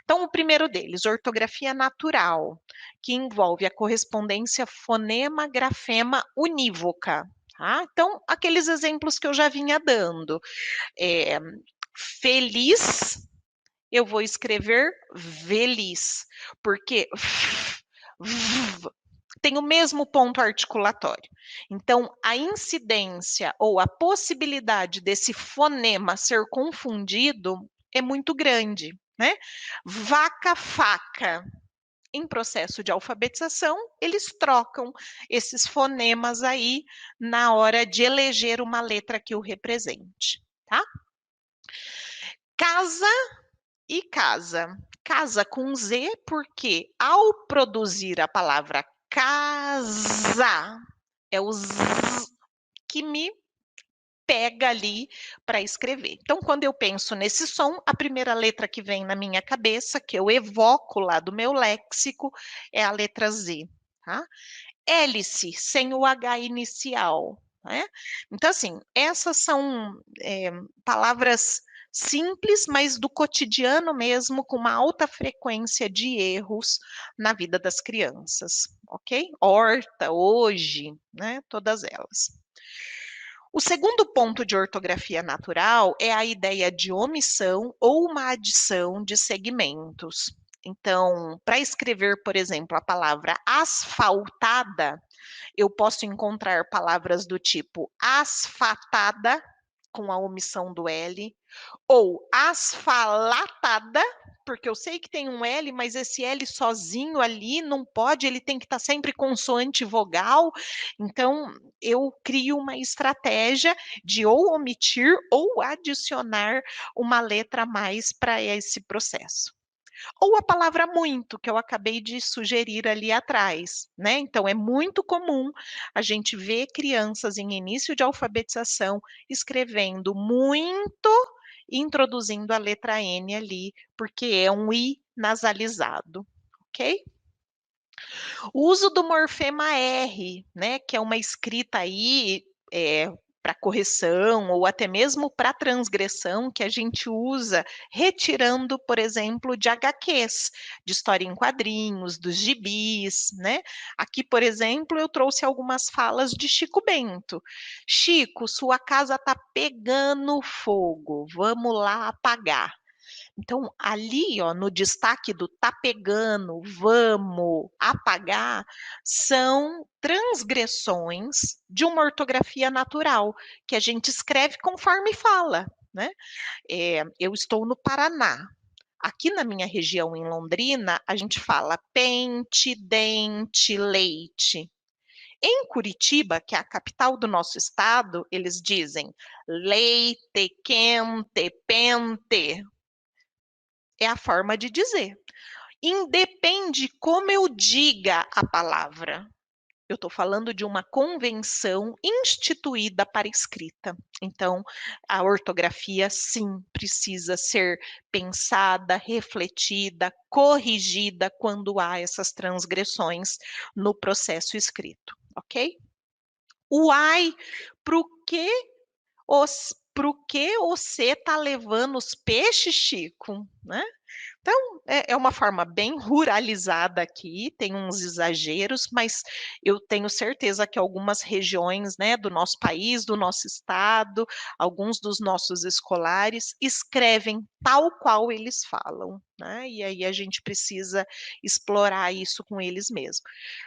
Então, o primeiro deles, ortografia natural, que envolve a correspondência fonema-grafema unívoca. Tá? Então, aqueles exemplos que eu já vinha dando. Feliz, eu vou escrever feliz, porque tem o mesmo ponto articulatório. Então, a incidência ou a possibilidade desse fonema ser confundido é muito grande, né? Vaca, faca. Em processo de alfabetização, eles trocam esses fonemas aí na hora de eleger uma letra que o represente, tá? Casa e casa. Casa com Z, porque ao produzir a palavra casa, é o Z que me pega ali para escrever. Então, quando eu penso nesse som, a primeira letra que vem na minha cabeça, que eu evoco lá do meu léxico, é a letra Z, tá? Hélice, sem o H inicial, né? Então, assim, essas são palavras simples, mas do cotidiano mesmo, com uma alta frequência de erros na vida das crianças, ok? Horta, hoje, né? Todas elas. O segundo ponto de ortografia natural é a ideia de omissão ou uma adição de segmentos. Então, para escrever, por exemplo, a palavra asfaltada, eu posso encontrar palavras do tipo asfatada, com a omissão do L, ou asfalatada, porque eu sei que tem um L, mas esse L sozinho ali não pode, ele tem que estar sempre consoante vogal. Então, eu crio uma estratégia de ou omitir ou adicionar uma letra a mais para esse processo. Ou a palavra muito, que eu acabei de sugerir ali atrás, né? Então, é muito comum a gente ver crianças em início de alfabetização escrevendo muito e introduzindo a letra N ali, porque é um I nasalizado, ok? O uso do morfema R, né, que é uma escrita aí para correção ou até mesmo para transgressão que a gente usa retirando, por exemplo, de HQs, de história em quadrinhos, dos gibis, né? Aqui, por exemplo, eu trouxe algumas falas de Chico Bento. Chico, sua casa está pegando fogo, vamos lá apagar. Então, ali, ó, no destaque do tá pegando, vamos, apagar, são transgressões de uma ortografia natural, que a gente escreve conforme fala, né? Eu estou no Paraná. Aqui na minha região, em Londrina, a gente fala pente, dente, leite. Em Curitiba, que é a capital do nosso estado, eles dizem leite, quente, pente. É a forma de dizer. Independe como eu diga a palavra. Eu estou falando de uma convenção instituída para escrita. Então, a ortografia, sim, precisa ser pensada, refletida, corrigida quando há essas transgressões no processo escrito, ok? Uai, pro que pro que você tá levando os peixes, Chico? Né? Então, é uma forma bem ruralizada aqui, tem uns exageros, mas eu tenho certeza que algumas regiões, né, do nosso país, do nosso estado, alguns dos nossos escolares escrevem tal qual eles falam, né? E aí a gente precisa explorar isso com eles mesmos.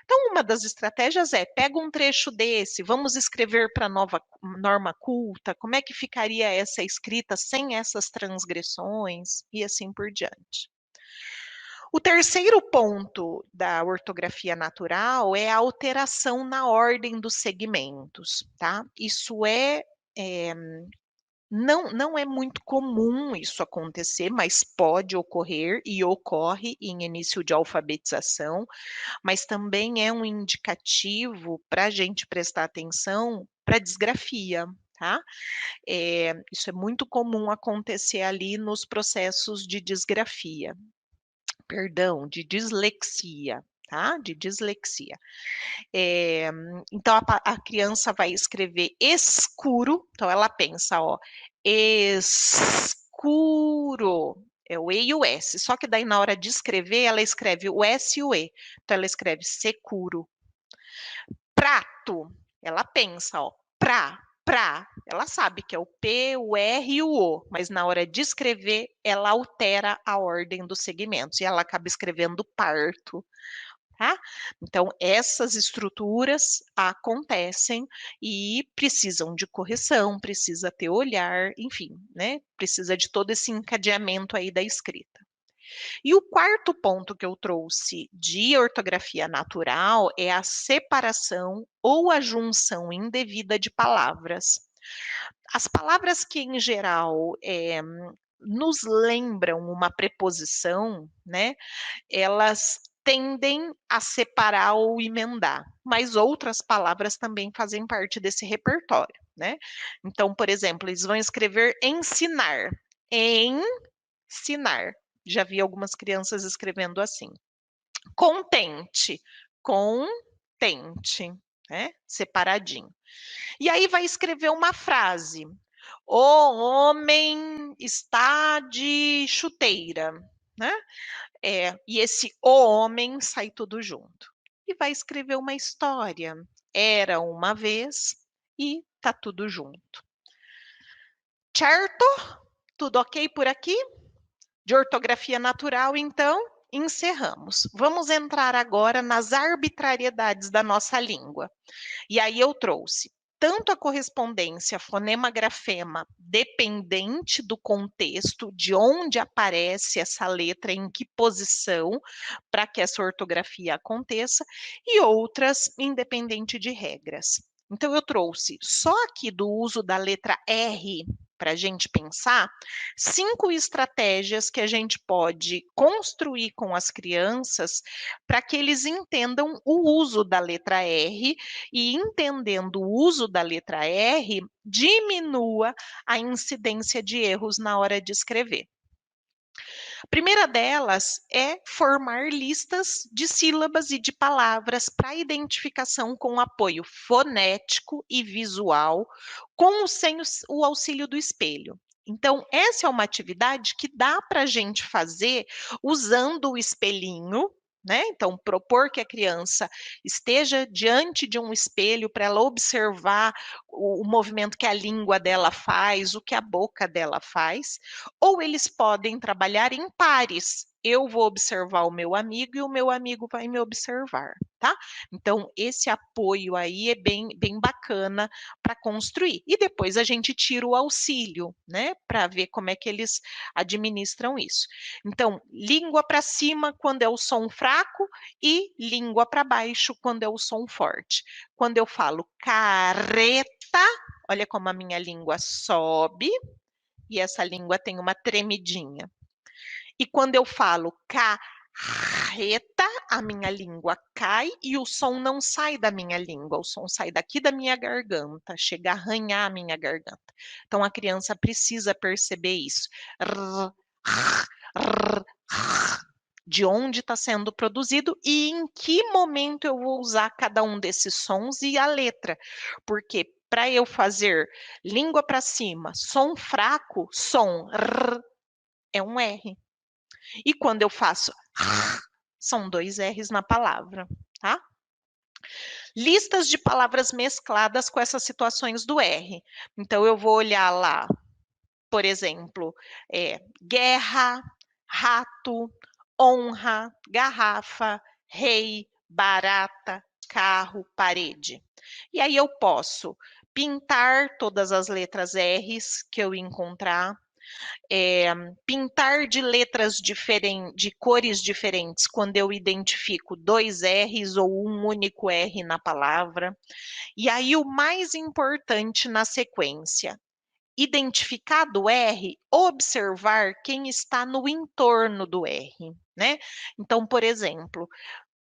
Então, uma das estratégias é: pega um trecho desse, vamos escrever para a nova norma culta, como é que ficaria essa escrita sem essas transgressões e assim por diante. O terceiro ponto da ortografia natural é a alteração na ordem dos segmentos, tá? Isso não é muito comum isso acontecer, mas pode ocorrer e ocorre em início de alfabetização, mas também é um indicativo para a gente prestar atenção para disgrafia, tá? Isso é muito comum acontecer ali nos processos de disgrafia, perdão, de dislexia, tá? De dislexia. Então a criança vai escrever escuro, então ela pensa, ó, escuro, é o E e o S, só que daí na hora de escrever, ela escreve o S e o E, então ela escreve securo. Prato, ela pensa, ó, pra, ela sabe que é o P, o R e o O, mas na hora de escrever, ela altera a ordem dos segmentos e ela acaba escrevendo parto. Tá? Então, essas estruturas acontecem e precisam de correção, precisa ter olhar, enfim, né? Precisa de todo esse encadeamento aí da escrita. E o quarto ponto que eu trouxe de ortografia natural é a separação ou a junção indevida de palavras. As palavras que, em geral, nos lembram uma preposição, né? Elas tendem a separar ou emendar, mas outras palavras também fazem parte desse repertório, né? Então, por exemplo, eles vão escrever ensinar, ensinar. Já vi algumas crianças escrevendo assim. Contente, contente, né? Separadinho. E aí vai escrever uma frase. O homem está de chuteira, né? E esse o homem sai tudo junto. E vai escrever uma história. Era uma vez e tá tudo junto. Certo? Tudo ok por aqui? De ortografia natural, então, encerramos. Vamos entrar agora nas arbitrariedades da nossa língua. E aí eu trouxe tanto a correspondência fonema-grafema, dependente do contexto, de onde aparece essa letra, em que posição, para que essa ortografia aconteça, e outras independente de regras. Então, eu trouxe só aqui do uso da letra R para a gente pensar 5 estratégias que a gente pode construir com as crianças para que eles entendam o uso da letra R e, entendendo o uso da letra R, diminua a incidência de erros na hora de escrever. A primeira delas é formar listas de sílabas e de palavras para identificação com apoio fonético e visual, com ou sem o auxílio do espelho. Então, essa é uma atividade que dá para a gente fazer usando o espelhinho, né? Então, propor que a criança esteja diante de um espelho para ela observar o movimento que a língua dela faz, o que a boca dela faz, ou eles podem trabalhar em pares. Eu vou observar o meu amigo e o meu amigo vai me observar, tá? Então, esse apoio aí é bem bacana para construir. E depois a gente tira o auxílio, né, para ver como é que eles administram isso. Então, língua para cima quando é o som fraco e língua para baixo quando é o som forte. Quando eu falo carreta, olha como a minha língua sobe e essa língua tem uma tremidinha. E quando eu falo carreta, a minha língua cai e o som não sai da minha língua, o som sai daqui da minha garganta, chega a arranhar a minha garganta. Então a criança precisa perceber isso. De onde está sendo produzido e em que momento eu vou usar cada um desses sons e a letra. Porque para eu fazer língua para cima, som fraco, som r é um R. E quando eu faço são 2 R's na palavra, tá? Listas de palavras mescladas com essas situações do R. Então eu vou olhar lá, por exemplo, guerra, rato, honra, garrafa, rei, barata, carro, parede. E aí eu posso pintar todas as letras R's que eu encontrar, pintar de letras diferentes, de cores diferentes, quando eu identifico 2 R's ou um único R na palavra. E aí o mais importante na sequência, identificado o R, observar quem está no entorno do R, né? Então, por exemplo,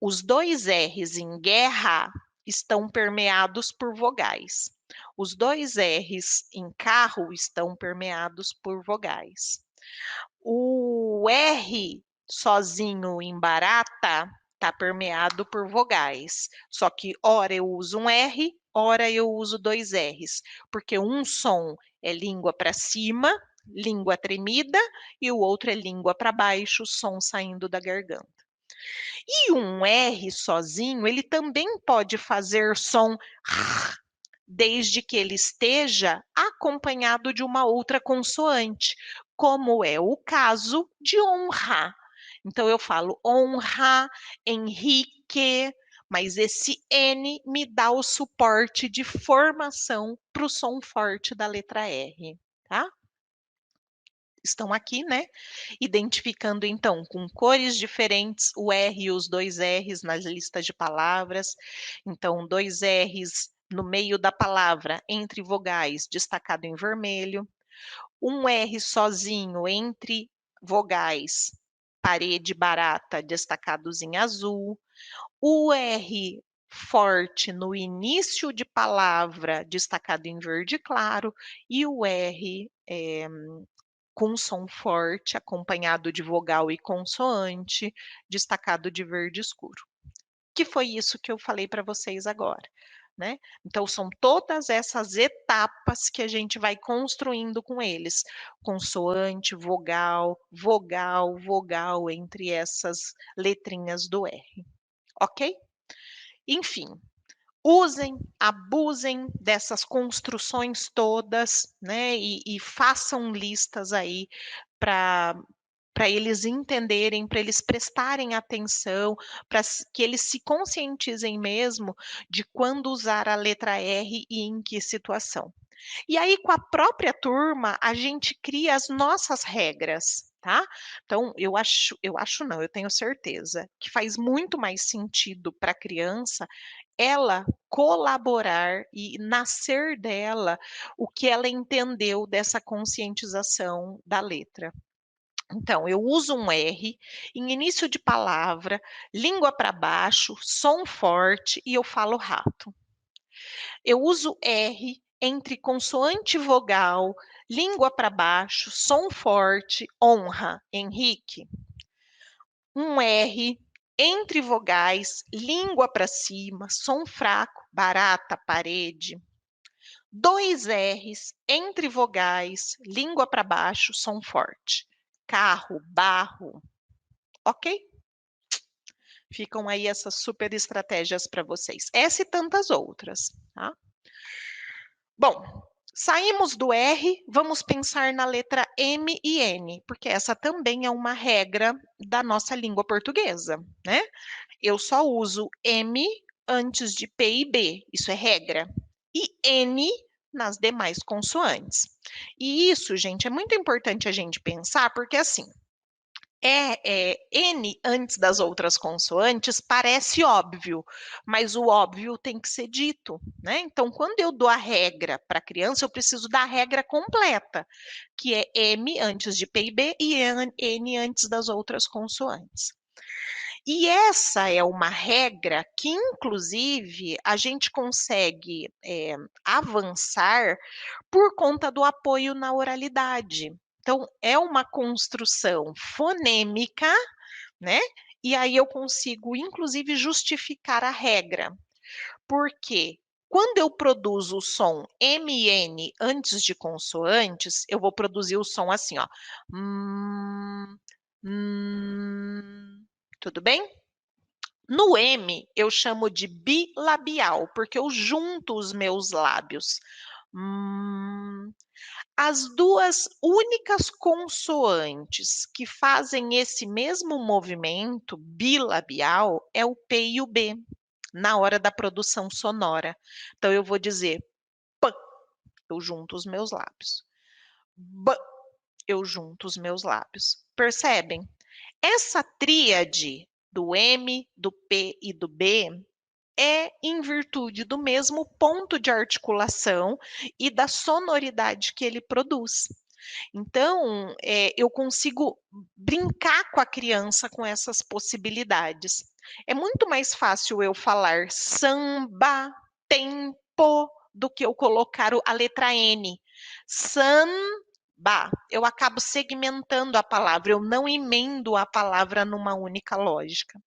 os 2 R's em guerra estão permeados por vogais. Os 2 R's em carro estão permeados por vogais. O R sozinho em barata está permeado por vogais. Só que ora eu uso um R, ora eu uso 2 R's, porque um som é língua para cima, língua tremida, e o outro é língua para baixo, som saindo da garganta. E um R sozinho, ele também pode fazer som desde que ele esteja acompanhado de uma outra consoante, como é o caso de honra. Então eu falo honra, Henrique, mas esse N me dá o suporte de formação para o som forte da letra R, tá? Estão aqui, né? Identificando então com cores diferentes o R e os 2 R's nas listas de palavras. Então, 2 R's no meio da palavra, entre vogais, destacado em vermelho. Um R sozinho entre vogais, parede, barata, destacados em azul. O R forte no início de palavra, destacado em verde claro. E o R com som forte, acompanhado de vogal e consoante, destacado de verde escuro. Que foi isso que eu falei para vocês agora, né? Então são todas essas etapas que a gente vai construindo com eles, consoante, vogal, vogal, vogal entre essas letrinhas do R, ok? Enfim, usem, abusem dessas construções todas, né? E façam listas aí para eles entenderem, para eles prestarem atenção, para que eles se conscientizem mesmo de quando usar a letra R e em que situação. E aí, com a própria turma, a gente cria as nossas regras, tá? Então, eu acho não, eu tenho certeza que faz muito mais sentido para a criança ela colaborar e nascer dela o que ela entendeu dessa conscientização da letra. Então, eu uso um R em início de palavra, língua para baixo, som forte e eu falo rato. Eu uso R entre consoante e vogal, língua para baixo, som forte, honra, Henrique. Um R entre vogais, língua para cima, som fraco, barata, parede. 2 R's entre vogais, língua para baixo, som forte. Carro, barro. Ok? Ficam aí essas super estratégias para vocês. Essa e tantas outras, tá? Bom, saímos do R, vamos pensar na letra M e N, porque essa também é uma regra da nossa língua portuguesa, né? Eu só uso M antes de P e B, isso é regra, e N nas demais consoantes. E isso, gente, é muito importante a gente pensar, porque assim, N antes das outras consoantes parece óbvio, mas o óbvio tem que ser dito, né? Então, quando eu dou a regra para a criança, eu preciso da regra completa, que é M antes de P e B e N antes das outras consoantes. E essa é uma regra que, inclusive, a gente consegue avançar por conta do apoio na oralidade. Então, é uma construção fonêmica, né? E aí eu consigo, inclusive, justificar a regra. Porque quando eu produzo o som M e N antes de consoantes, eu vou produzir o som assim, ó. Tudo bem? No M, eu chamo de bilabial, porque eu junto os meus lábios. As duas únicas consoantes que fazem esse mesmo movimento bilabial é o P e o B, na hora da produção sonora. Então, eu vou dizer P, eu junto os meus lábios. B, eu junto os meus lábios. Percebem? Essa tríade do M, do P e do B é em virtude do mesmo ponto de articulação e da sonoridade que ele produz. Então, eu consigo brincar com a criança com essas possibilidades. É muito mais fácil eu falar samba, tempo, do que eu colocar a letra N. Samba. Eu acabo segmentando a palavra, eu não emendo a palavra numa única lógica.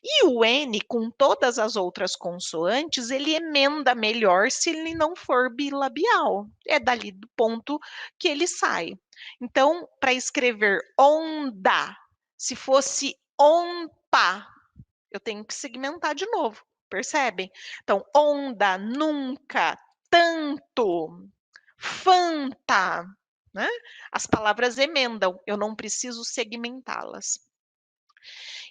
E o N, com todas as outras consoantes, ele emenda melhor se ele não for bilabial. É dali do ponto que ele sai. Então, para escrever onda, se fosse onpa, eu tenho que segmentar de novo, percebem? Então, onda, nunca, tanto, fanta, né? As palavras emendam, eu não preciso segmentá-las.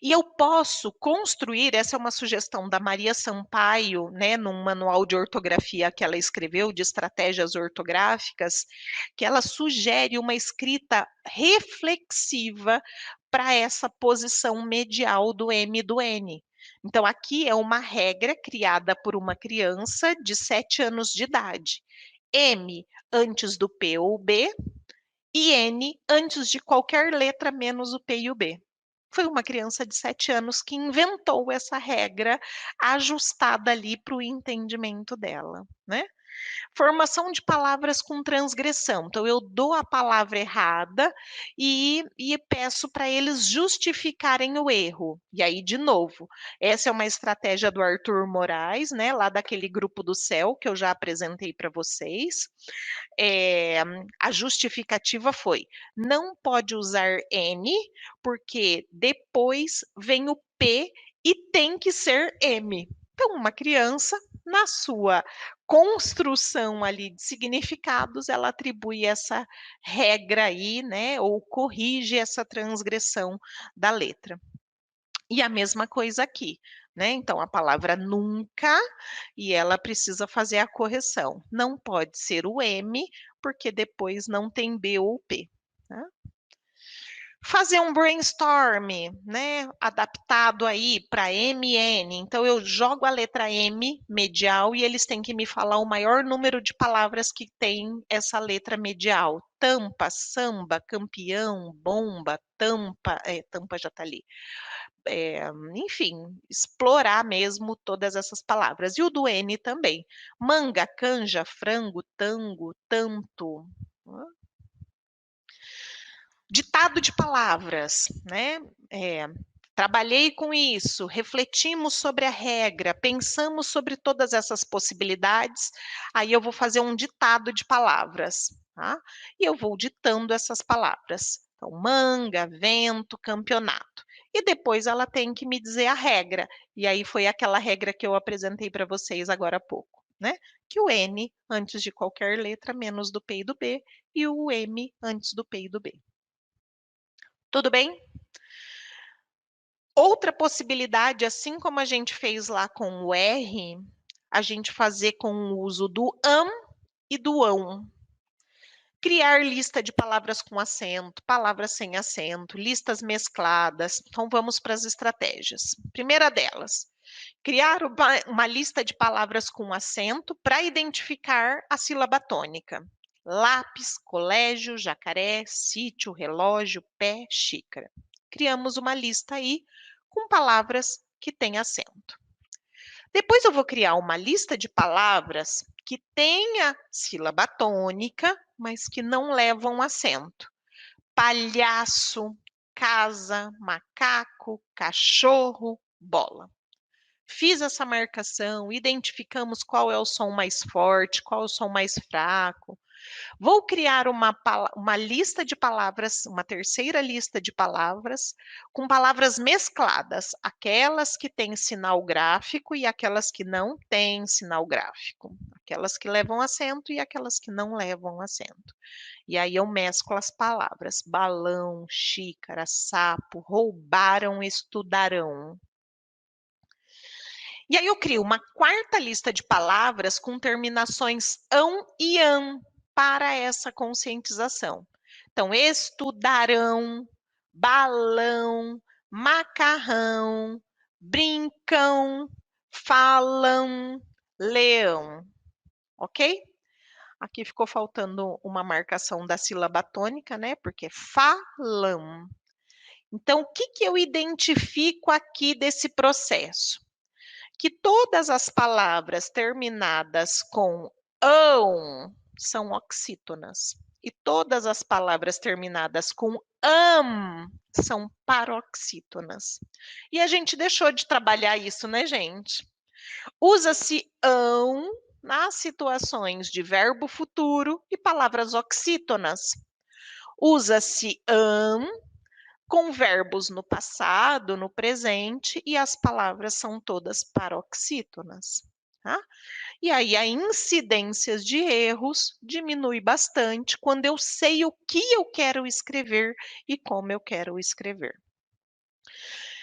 E eu posso construir, essa é uma sugestão da Maria Sampaio, né, num manual de ortografia que ela escreveu, de estratégias ortográficas, que ela sugere uma escrita reflexiva para essa posição medial do M e do N. Então, aqui é uma regra criada por uma criança de 7 anos de idade. M antes do P ou B e N antes de qualquer letra menos o P e o B. Foi uma criança de 7 anos que inventou essa regra ajustada ali para o entendimento dela, né? Formação de palavras com transgressão. Então, eu dou a palavra errada e peço para eles justificarem o erro. E aí, de novo, essa é uma estratégia do Arthur Moraes, né? Lá daquele grupo do céu que eu já apresentei para vocês. A justificativa foi: não pode usar N, porque depois vem o P e tem que ser M. Então, uma criança, na sua construção ali de significados, ela atribui essa regra aí, né, ou corrige essa transgressão da letra. E a mesma coisa aqui, né? Então, a palavra nunca, e ela precisa fazer a correção. Não pode ser o M, porque depois não tem B ou P. Né? Fazer um brainstorm, né, adaptado aí para MN. Então eu jogo a letra M medial e eles têm que me falar o maior número de palavras que tem essa letra medial. Tampa, samba, campeão, bomba, tampa, tampa já está ali. Enfim, explorar mesmo todas essas palavras. E o do N também. Manga, canja, frango, tango, tanto. Ditado de palavras, né? Trabalhei com isso, refletimos sobre a regra, pensamos sobre todas essas possibilidades, aí eu vou fazer um ditado de palavras, tá? E eu vou ditando essas palavras. Então, manga, vento, campeonato. E depois ela tem que me dizer a regra. E aí foi aquela regra que eu apresentei para vocês agora há pouco, né? Que o N antes de qualquer letra menos do P e do B e o M antes do P e do B. Tudo bem? Outra possibilidade, assim como a gente fez lá com o R, a gente fazer com o uso do am e do ão. Criar lista de palavras com acento, palavras sem acento, listas mescladas. Então, vamos para as estratégias. Primeira delas, criar uma lista de palavras com acento para identificar a sílaba tônica. Lápis, colégio, jacaré, sítio, relógio, pé, xícara. Criamos uma lista aí com palavras que têm acento. Depois eu vou criar uma lista de palavras que tenha sílaba tônica, mas que não levam acento. Palhaço, casa, macaco, cachorro, bola. Fiz essa marcação, identificamos qual é o som mais forte, qual é o som mais fraco. Vou criar uma lista de palavras, uma terceira lista de palavras, com palavras mescladas, aquelas que têm sinal gráfico e aquelas que não têm sinal gráfico, aquelas que levam acento e aquelas que não levam acento. E aí eu mesclo as palavras: balão, xícara, sapo, roubaram, estudarão. E aí eu crio uma quarta lista de palavras com terminações ão e an para essa conscientização. Então, estudarão, balão, macarrão, brincam, falam, leão. Ok? Aqui ficou faltando uma marcação da sílaba tônica, né? Porque falam. Então, o que eu identifico aqui desse processo? Que todas as palavras terminadas com ão são oxítonas. E todas as palavras terminadas com são paroxítonas. E a gente deixou de trabalhar isso, né, gente? Usa-se ão nas situações de verbo futuro e palavras oxítonas. Usa-se com verbos no passado, no presente, e as palavras são todas paroxítonas. Tá? E aí a incidência de erros diminui bastante quando eu sei o que eu quero escrever e como eu quero escrever.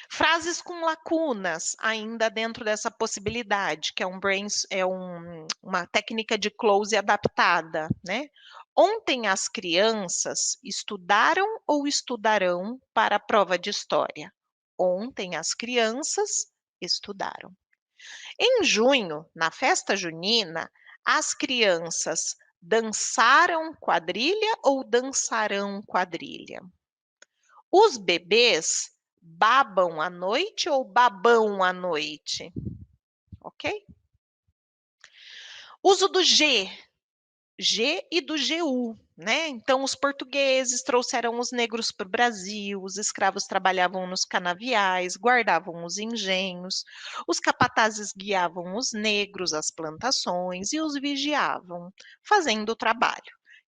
Frases com lacunas, ainda dentro dessa possibilidade, que é uma técnica de close adaptada, né? Ontem as crianças estudaram ou estudarão para a prova de história? Ontem as crianças estudaram. Em junho, na festa junina, as crianças dançaram quadrilha ou dançarão quadrilha? Os bebês babam à noite ou babão à noite? Ok? Uso do G e do GU, né? Então, os portugueses trouxeram os negros para o Brasil, os escravos trabalhavam nos canaviais, guardavam os engenhos, os capatazes guiavam os negros às plantações e os vigiavam, fazendo o trabalho.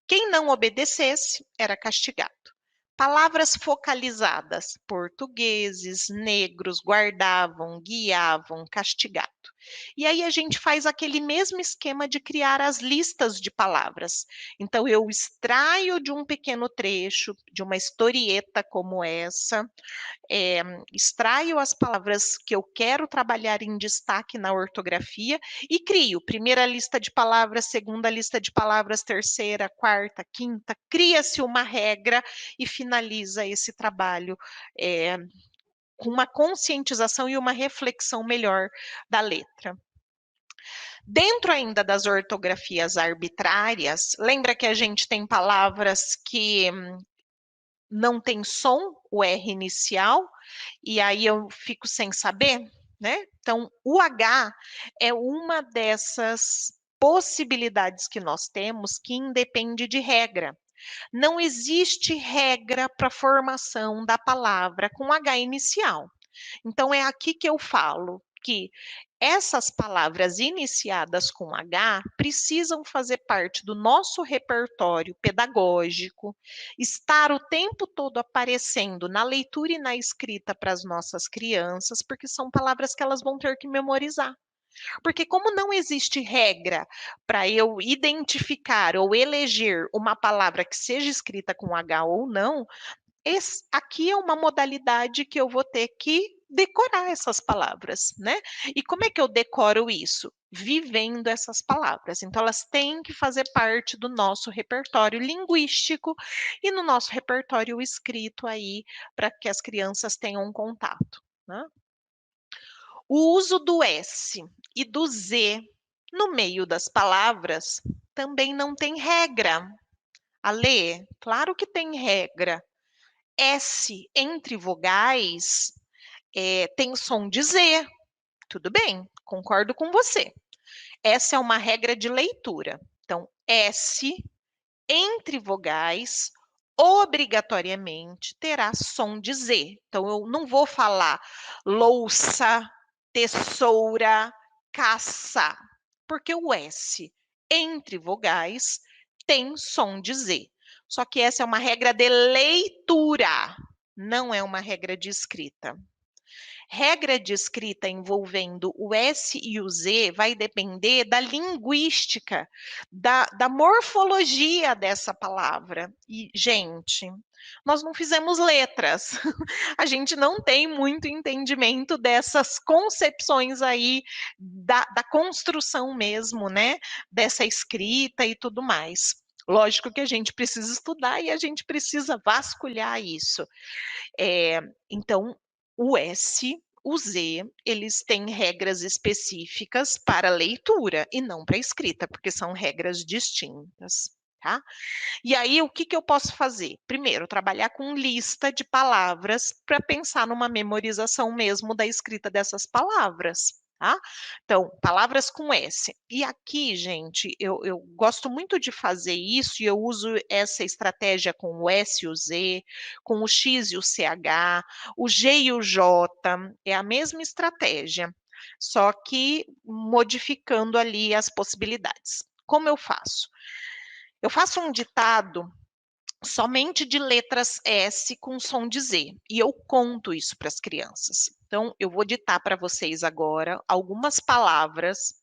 Quem não obedecesse era castigado. Palavras focalizadas: portugueses, negros, guardavam, guiavam, castigado. E aí a gente faz aquele mesmo esquema de criar as listas de palavras. Então eu extraio de um pequeno trecho, de uma historieta como essa, extraio as palavras que eu quero trabalhar em destaque na ortografia e crio primeira lista de palavras, segunda lista de palavras, terceira, quarta, quinta, cria-se uma regra e finaliza esse trabalho com uma conscientização e uma reflexão melhor da letra. Dentro ainda das ortografias arbitrárias, lembra que a gente tem palavras que não tem som, o R inicial, e aí eu fico sem saber, né? Então, o H é uma dessas possibilidades que nós temos que independe de regra. Não existe regra para a formação da palavra com H inicial. Então, é aqui que eu falo que essas palavras iniciadas com H precisam fazer parte do nosso repertório pedagógico, estar o tempo todo aparecendo na leitura e na escrita para as nossas crianças, porque são palavras que elas vão ter que memorizar. Porque como não existe regra para eu identificar ou eleger uma palavra que seja escrita com H ou não, aqui é uma modalidade que eu vou ter que decorar essas palavras, né? E como é que eu decoro isso? Vivendo essas palavras. Então, elas têm que fazer parte do nosso repertório linguístico e no nosso repertório escrito aí, para que as crianças tenham um contato, né? O uso do S e do Z no meio das palavras também não tem regra. Alê, claro que tem regra. S entre vogais tem som de Z. Tudo bem, concordo com você. Essa é uma regra de leitura. Então, S entre vogais obrigatoriamente terá som de Z. Então, eu não vou falar louça, tesoura, caça, porque o S entre vogais tem som de Z. Só que essa é uma regra de leitura, não é uma regra de escrita. Regra de escrita envolvendo o S e o Z vai depender da linguística, da morfologia dessa palavra. E, gente, nós não fizemos letras, a gente não tem muito entendimento dessas concepções aí, da construção mesmo, né? Dessa escrita e tudo mais. Lógico que a gente precisa estudar e a gente precisa vasculhar isso. Então, o S, o Z, eles têm regras específicas para leitura e não para escrita, porque são regras distintas, tá? E aí, o que, que eu posso fazer? Primeiro, trabalhar com lista de palavras para pensar numa memorização mesmo da escrita dessas palavras. Tá? Então, palavras com S. E aqui, gente, eu gosto muito de fazer isso e eu uso essa estratégia com o S e o Z, com o X e o CH, o G e o J, é a mesma estratégia, só que modificando ali as possibilidades. Como eu faço? Eu faço um ditado somente de letras S com som de Z, e eu conto isso para as crianças. Então, eu vou ditar para vocês agora algumas palavras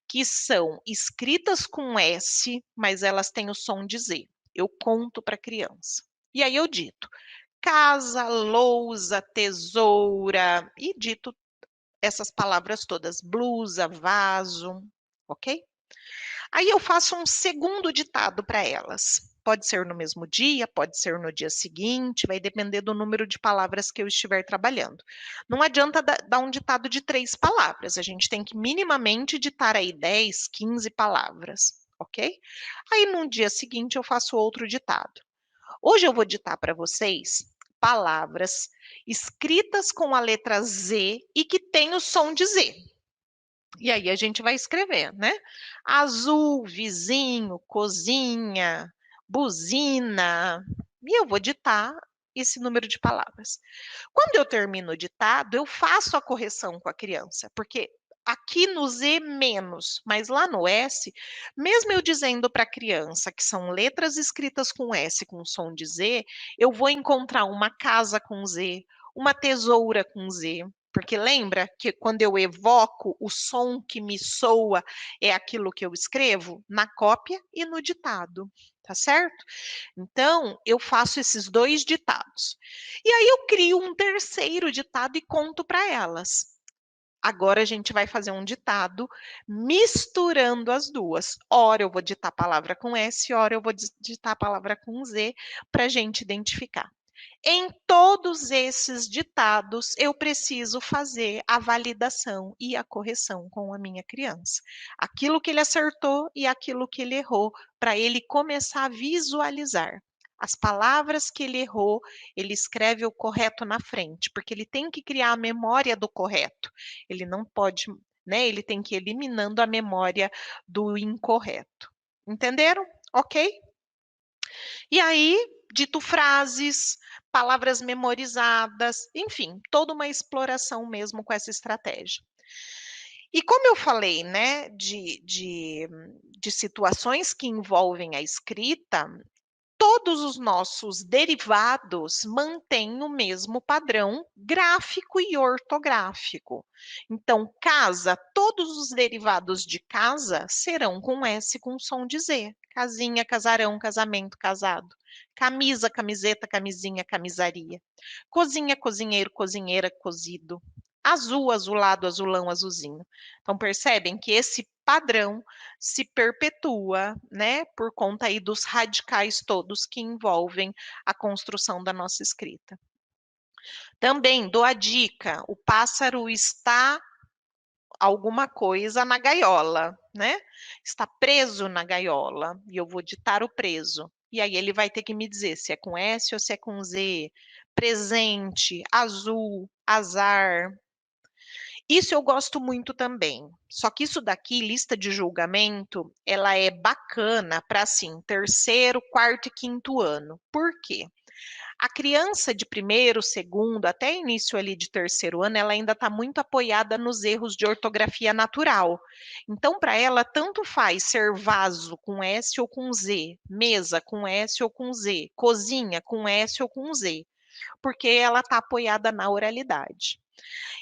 que são escritas com S, mas elas têm o som de Z. Eu conto para a criança. E aí eu dito casa, lousa, tesoura, e dito essas palavras todas, blusa, vaso, ok? Aí eu faço um segundo ditado para elas. Pode ser no mesmo dia, pode ser no dia seguinte, vai depender do número de palavras que eu estiver trabalhando. Não adianta dar um ditado de 3 palavras, a gente tem que minimamente ditar aí 10, 15 palavras, ok? Aí no dia seguinte eu faço outro ditado. Hoje eu vou ditar para vocês palavras escritas com a letra Z e que tem o som de Z. E aí a gente vai escrever, né? Azul, vizinho, cozinha, buzina. E eu vou ditar esse número de palavras. Quando eu termino o ditado, eu faço a correção com a criança, porque aqui no Z menos, mas lá no S, mesmo eu dizendo para a criança que são letras escritas com S com som de Z, eu vou encontrar uma casa com Z, uma tesoura com Z, porque lembra que quando eu evoco, o som que me soa é aquilo que eu escrevo na cópia e no ditado, tá certo? Então, eu faço esses 2 ditados. E aí eu crio um terceiro ditado e conto para elas. Agora a gente vai fazer um ditado misturando as duas. Ora eu vou ditar a palavra com S, ora eu vou ditar a palavra com Z, para a gente identificar. Em todos esses ditados, eu preciso fazer a validação e a correção com a minha criança. Aquilo que ele acertou e aquilo que ele errou, para ele começar a visualizar. As palavras que ele errou, ele escreve o correto na frente, porque ele tem que criar a memória do correto. Ele não pode, né? Ele tem que ir eliminando a memória do incorreto. Entenderam? Ok? E aí, dito frases, palavras memorizadas, enfim, toda uma exploração mesmo com essa estratégia. E como eu falei, né, de situações que envolvem a escrita, todos os nossos derivados mantêm o mesmo padrão gráfico e ortográfico. Então, casa, todos os derivados de casa serão com S com som de Z. Casinha, casarão, casamento, casado. Camisa, camiseta, camisinha, camisaria. Cozinha, cozinheiro, cozinheira, cozido. Azul, azulado, azulão, azulzinho. Então, percebem que esse padrão se perpetua, né, por conta aí dos radicais todos que envolvem a construção da nossa escrita. Também dou a dica: o pássaro está alguma coisa na gaiola, né? Está preso na gaiola e eu vou ditar o preso. E aí ele vai ter que me dizer se é com S ou se é com Z. Presente, azul, azar. Isso eu gosto muito também. Só que isso daqui, lista de julgamento, ela é bacana para assim, terceiro, quarto e quinto ano. Por quê? A criança de primeiro, segundo, até início ali de terceiro ano, ela ainda está muito apoiada nos erros de ortografia natural. Então, para ela, tanto faz ser vaso com S ou com Z, mesa com S ou com Z, cozinha com S ou com Z, porque ela está apoiada na oralidade.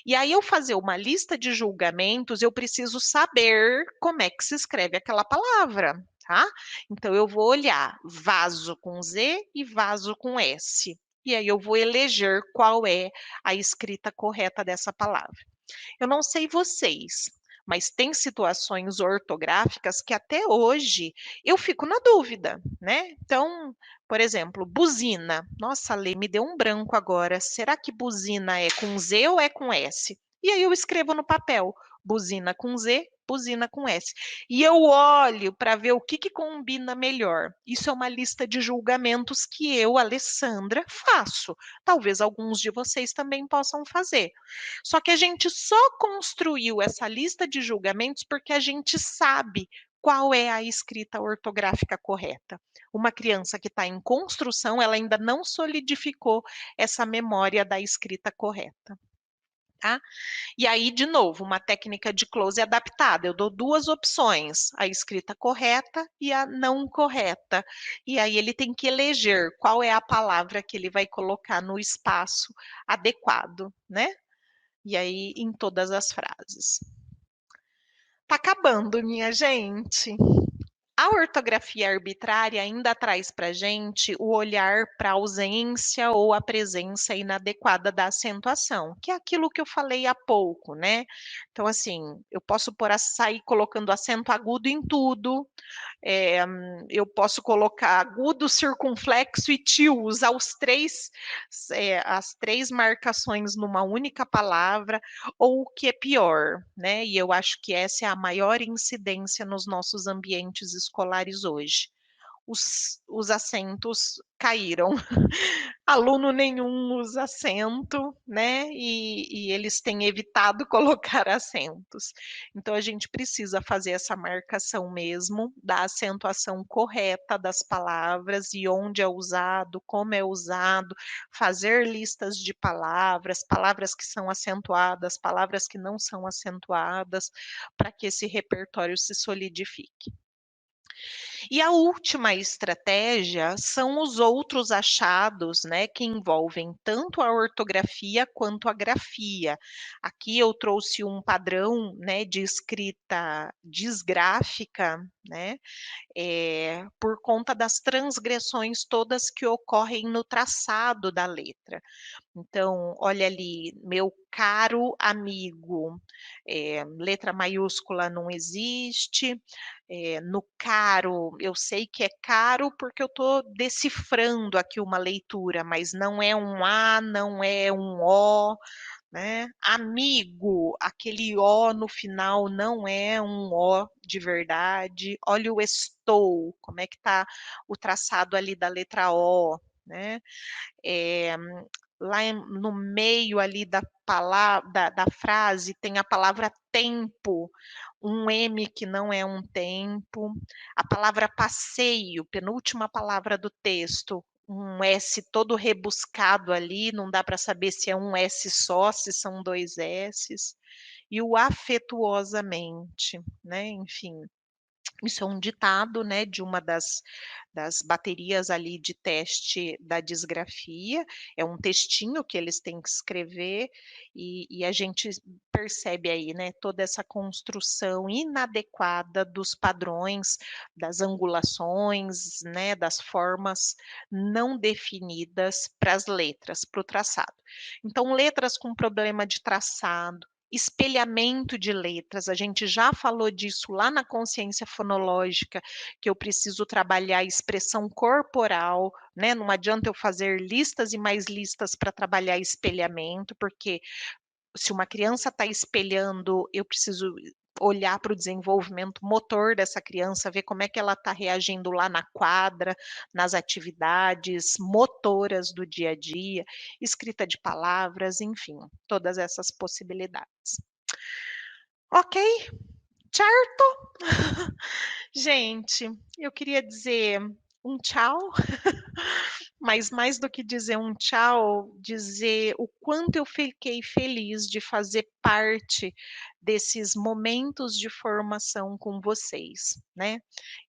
E aí, eu fazer uma lista de julgamentos, eu preciso saber como é que se escreve aquela palavra, tá? Então, eu vou olhar vaso com Z e vaso com S. E aí, eu vou eleger qual é a escrita correta dessa palavra. Eu não sei vocês, mas tem situações ortográficas que até hoje eu fico na dúvida, né? Então, por exemplo, buzina. Nossa, Lê, me deu um branco agora. Será que buzina é com Z ou é com S? E aí eu escrevo no papel, buzina com Z, buzina com S. E eu olho para ver o que combina melhor. Isso é uma lista de julgamentos que eu, Alessandra, faço. Talvez alguns de vocês também possam fazer. Só que a gente só construiu essa lista de julgamentos porque a gente sabe qual é a escrita ortográfica correta. Uma criança que está em construção, ela ainda não solidificou essa memória da escrita correta. Tá? E aí, de novo, uma técnica de close adaptada. Eu dou duas opções, a escrita correta e a não correta. E aí ele tem que eleger qual é a palavra que ele vai colocar no espaço adequado, né? E aí, em todas as frases. Tá acabando, minha gente. A ortografia arbitrária ainda traz para a gente o olhar para a ausência ou a presença inadequada da acentuação, que é aquilo que eu falei há pouco, né? Então, assim, eu posso sair colocando acento agudo em tudo, é, eu posso colocar agudo, circunflexo e til, usar as três marcações numa única palavra, ou o que é pior, né? E eu acho que essa é a maior incidência nos nossos ambientes escolares hoje. Os acentos caíram. Aluno nenhum usa acento, né? E eles têm evitado colocar acentos. Então, a gente precisa fazer essa marcação mesmo, da acentuação correta das palavras e onde é usado, como é usado, fazer listas de palavras, palavras que são acentuadas, palavras que não são acentuadas, para que esse repertório se solidifique. E a última estratégia são os outros achados, né, que envolvem tanto a ortografia quanto a grafia. Aqui eu trouxe um padrão, né, de escrita disgráfica, né, por conta das transgressões todas que ocorrem no traçado da letra. Então, olha ali, meu caro amigo, letra maiúscula não existe, no caro, eu sei que é caro porque eu estou decifrando aqui uma leitura, mas não é um A, não é um O, né? Amigo, aquele O no final não é um O de verdade. Olha o estou, como é que está o traçado ali da letra O, né? É, lá no meio ali da palavra, da frase, tem a palavra tempo, um M que não é um tempo, a palavra passeio, penúltima palavra do texto, um S todo rebuscado ali, não dá para saber se é um S só, se são dois S's. e o afetuosamente, né, enfim. Isso é um ditado, né, de uma das baterias ali de teste da disgrafia, é um textinho que eles têm que escrever, e a gente percebe aí, né, toda essa construção inadequada dos padrões, das angulações, né, das formas não definidas para as letras, para o traçado. Então letras com problema de traçado, espelhamento de letras, a gente já falou disso lá na consciência fonológica, que eu preciso trabalhar a expressão corporal, né, não adianta eu fazer listas e mais listas para trabalhar espelhamento, porque se uma criança está espelhando, eu preciso olhar para o desenvolvimento motor dessa criança, ver como é que ela está reagindo lá na quadra, nas atividades motoras do dia a dia, escrita de palavras, enfim, todas essas possibilidades. Ok? Certo? Gente, eu queria dizer um tchau, mas mais do que dizer um tchau, dizer o quanto eu fiquei feliz de fazer parte desses momentos de formação com vocês, né.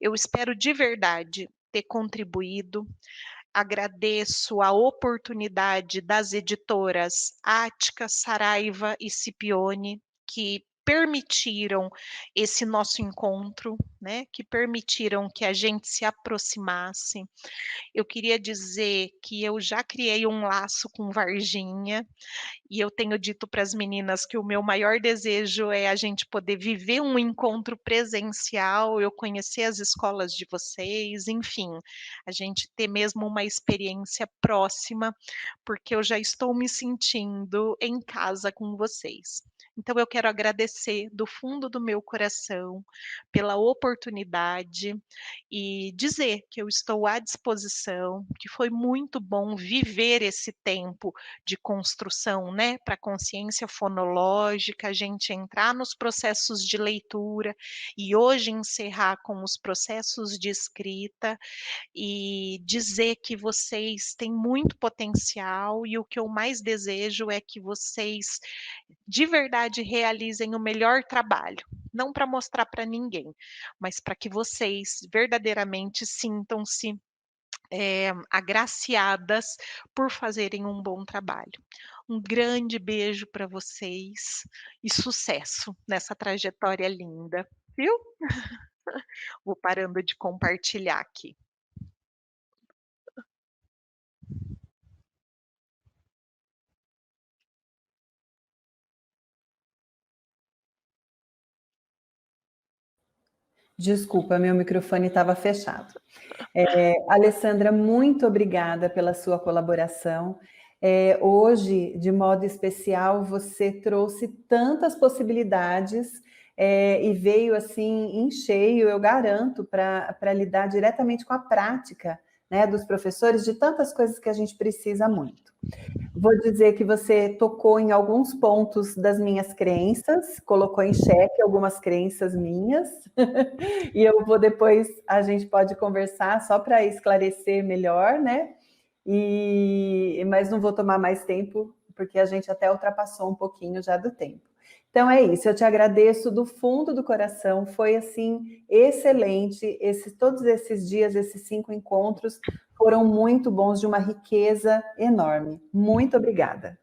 Eu espero de verdade ter contribuído, agradeço a oportunidade das editoras Ática, Saraiva e Scipione, que permitiram esse nosso encontro, né, que permitiram que a gente se aproximasse. Eu queria dizer que eu já criei um laço com Varginha, e eu tenho dito para as meninas que o meu maior desejo é a gente poder viver um encontro presencial, eu conhecer as escolas de vocês, enfim, a gente ter mesmo uma experiência próxima, porque eu já estou me sentindo em casa com vocês. Então eu quero agradecer do fundo do meu coração pela oportunidade e dizer que eu estou à disposição, que foi muito bom viver esse tempo de construção, né, para a consciência fonológica, a gente entrar nos processos de leitura e hoje encerrar com os processos de escrita e dizer que vocês têm muito potencial e o que eu mais desejo é que vocês de verdade realizem o melhor trabalho, não para mostrar para ninguém, mas para que vocês verdadeiramente sintam-se agraciadas por fazerem um bom trabalho. Um grande beijo para vocês e sucesso nessa trajetória linda, viu? Vou parando de compartilhar aqui. Desculpa, meu microfone estava fechado. Alessandra, muito obrigada pela sua colaboração. Hoje, de modo especial, você trouxe tantas possibilidades e veio assim em cheio, eu garanto, para lidar diretamente com a prática, né, dos professores, de tantas coisas que a gente precisa muito. Vou dizer que você tocou em alguns pontos das minhas crenças, colocou em xeque algumas crenças minhas, e eu vou depois, a gente pode conversar só para esclarecer melhor, né? Mas não vou tomar mais tempo, porque a gente até ultrapassou um pouquinho já do tempo. Então é isso, eu te agradeço do fundo do coração, foi assim excelente, todos esses dias, esses 5 encontros foram muito bons, de uma riqueza enorme. Muito obrigada.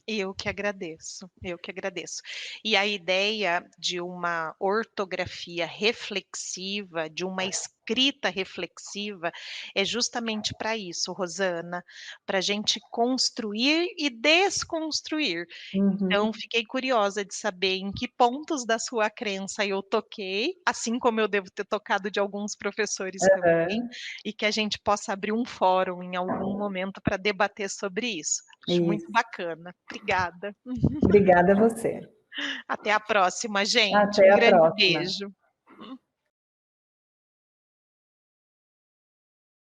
Eu que agradeço, eu que agradeço. E a ideia de uma ortografia reflexiva, de uma escrita reflexiva, é justamente para isso, Rosana, para a gente construir e desconstruir. Uhum. Então, fiquei curiosa de saber em que pontos da sua crença eu toquei, assim como eu devo ter tocado de alguns professores também, Uhum. e que a gente possa abrir um fórum em algum momento para debater sobre isso. Acho muito Isso. bacana. Obrigada. Obrigada a você. Até a próxima, gente. Até Um a grande próxima. beijo.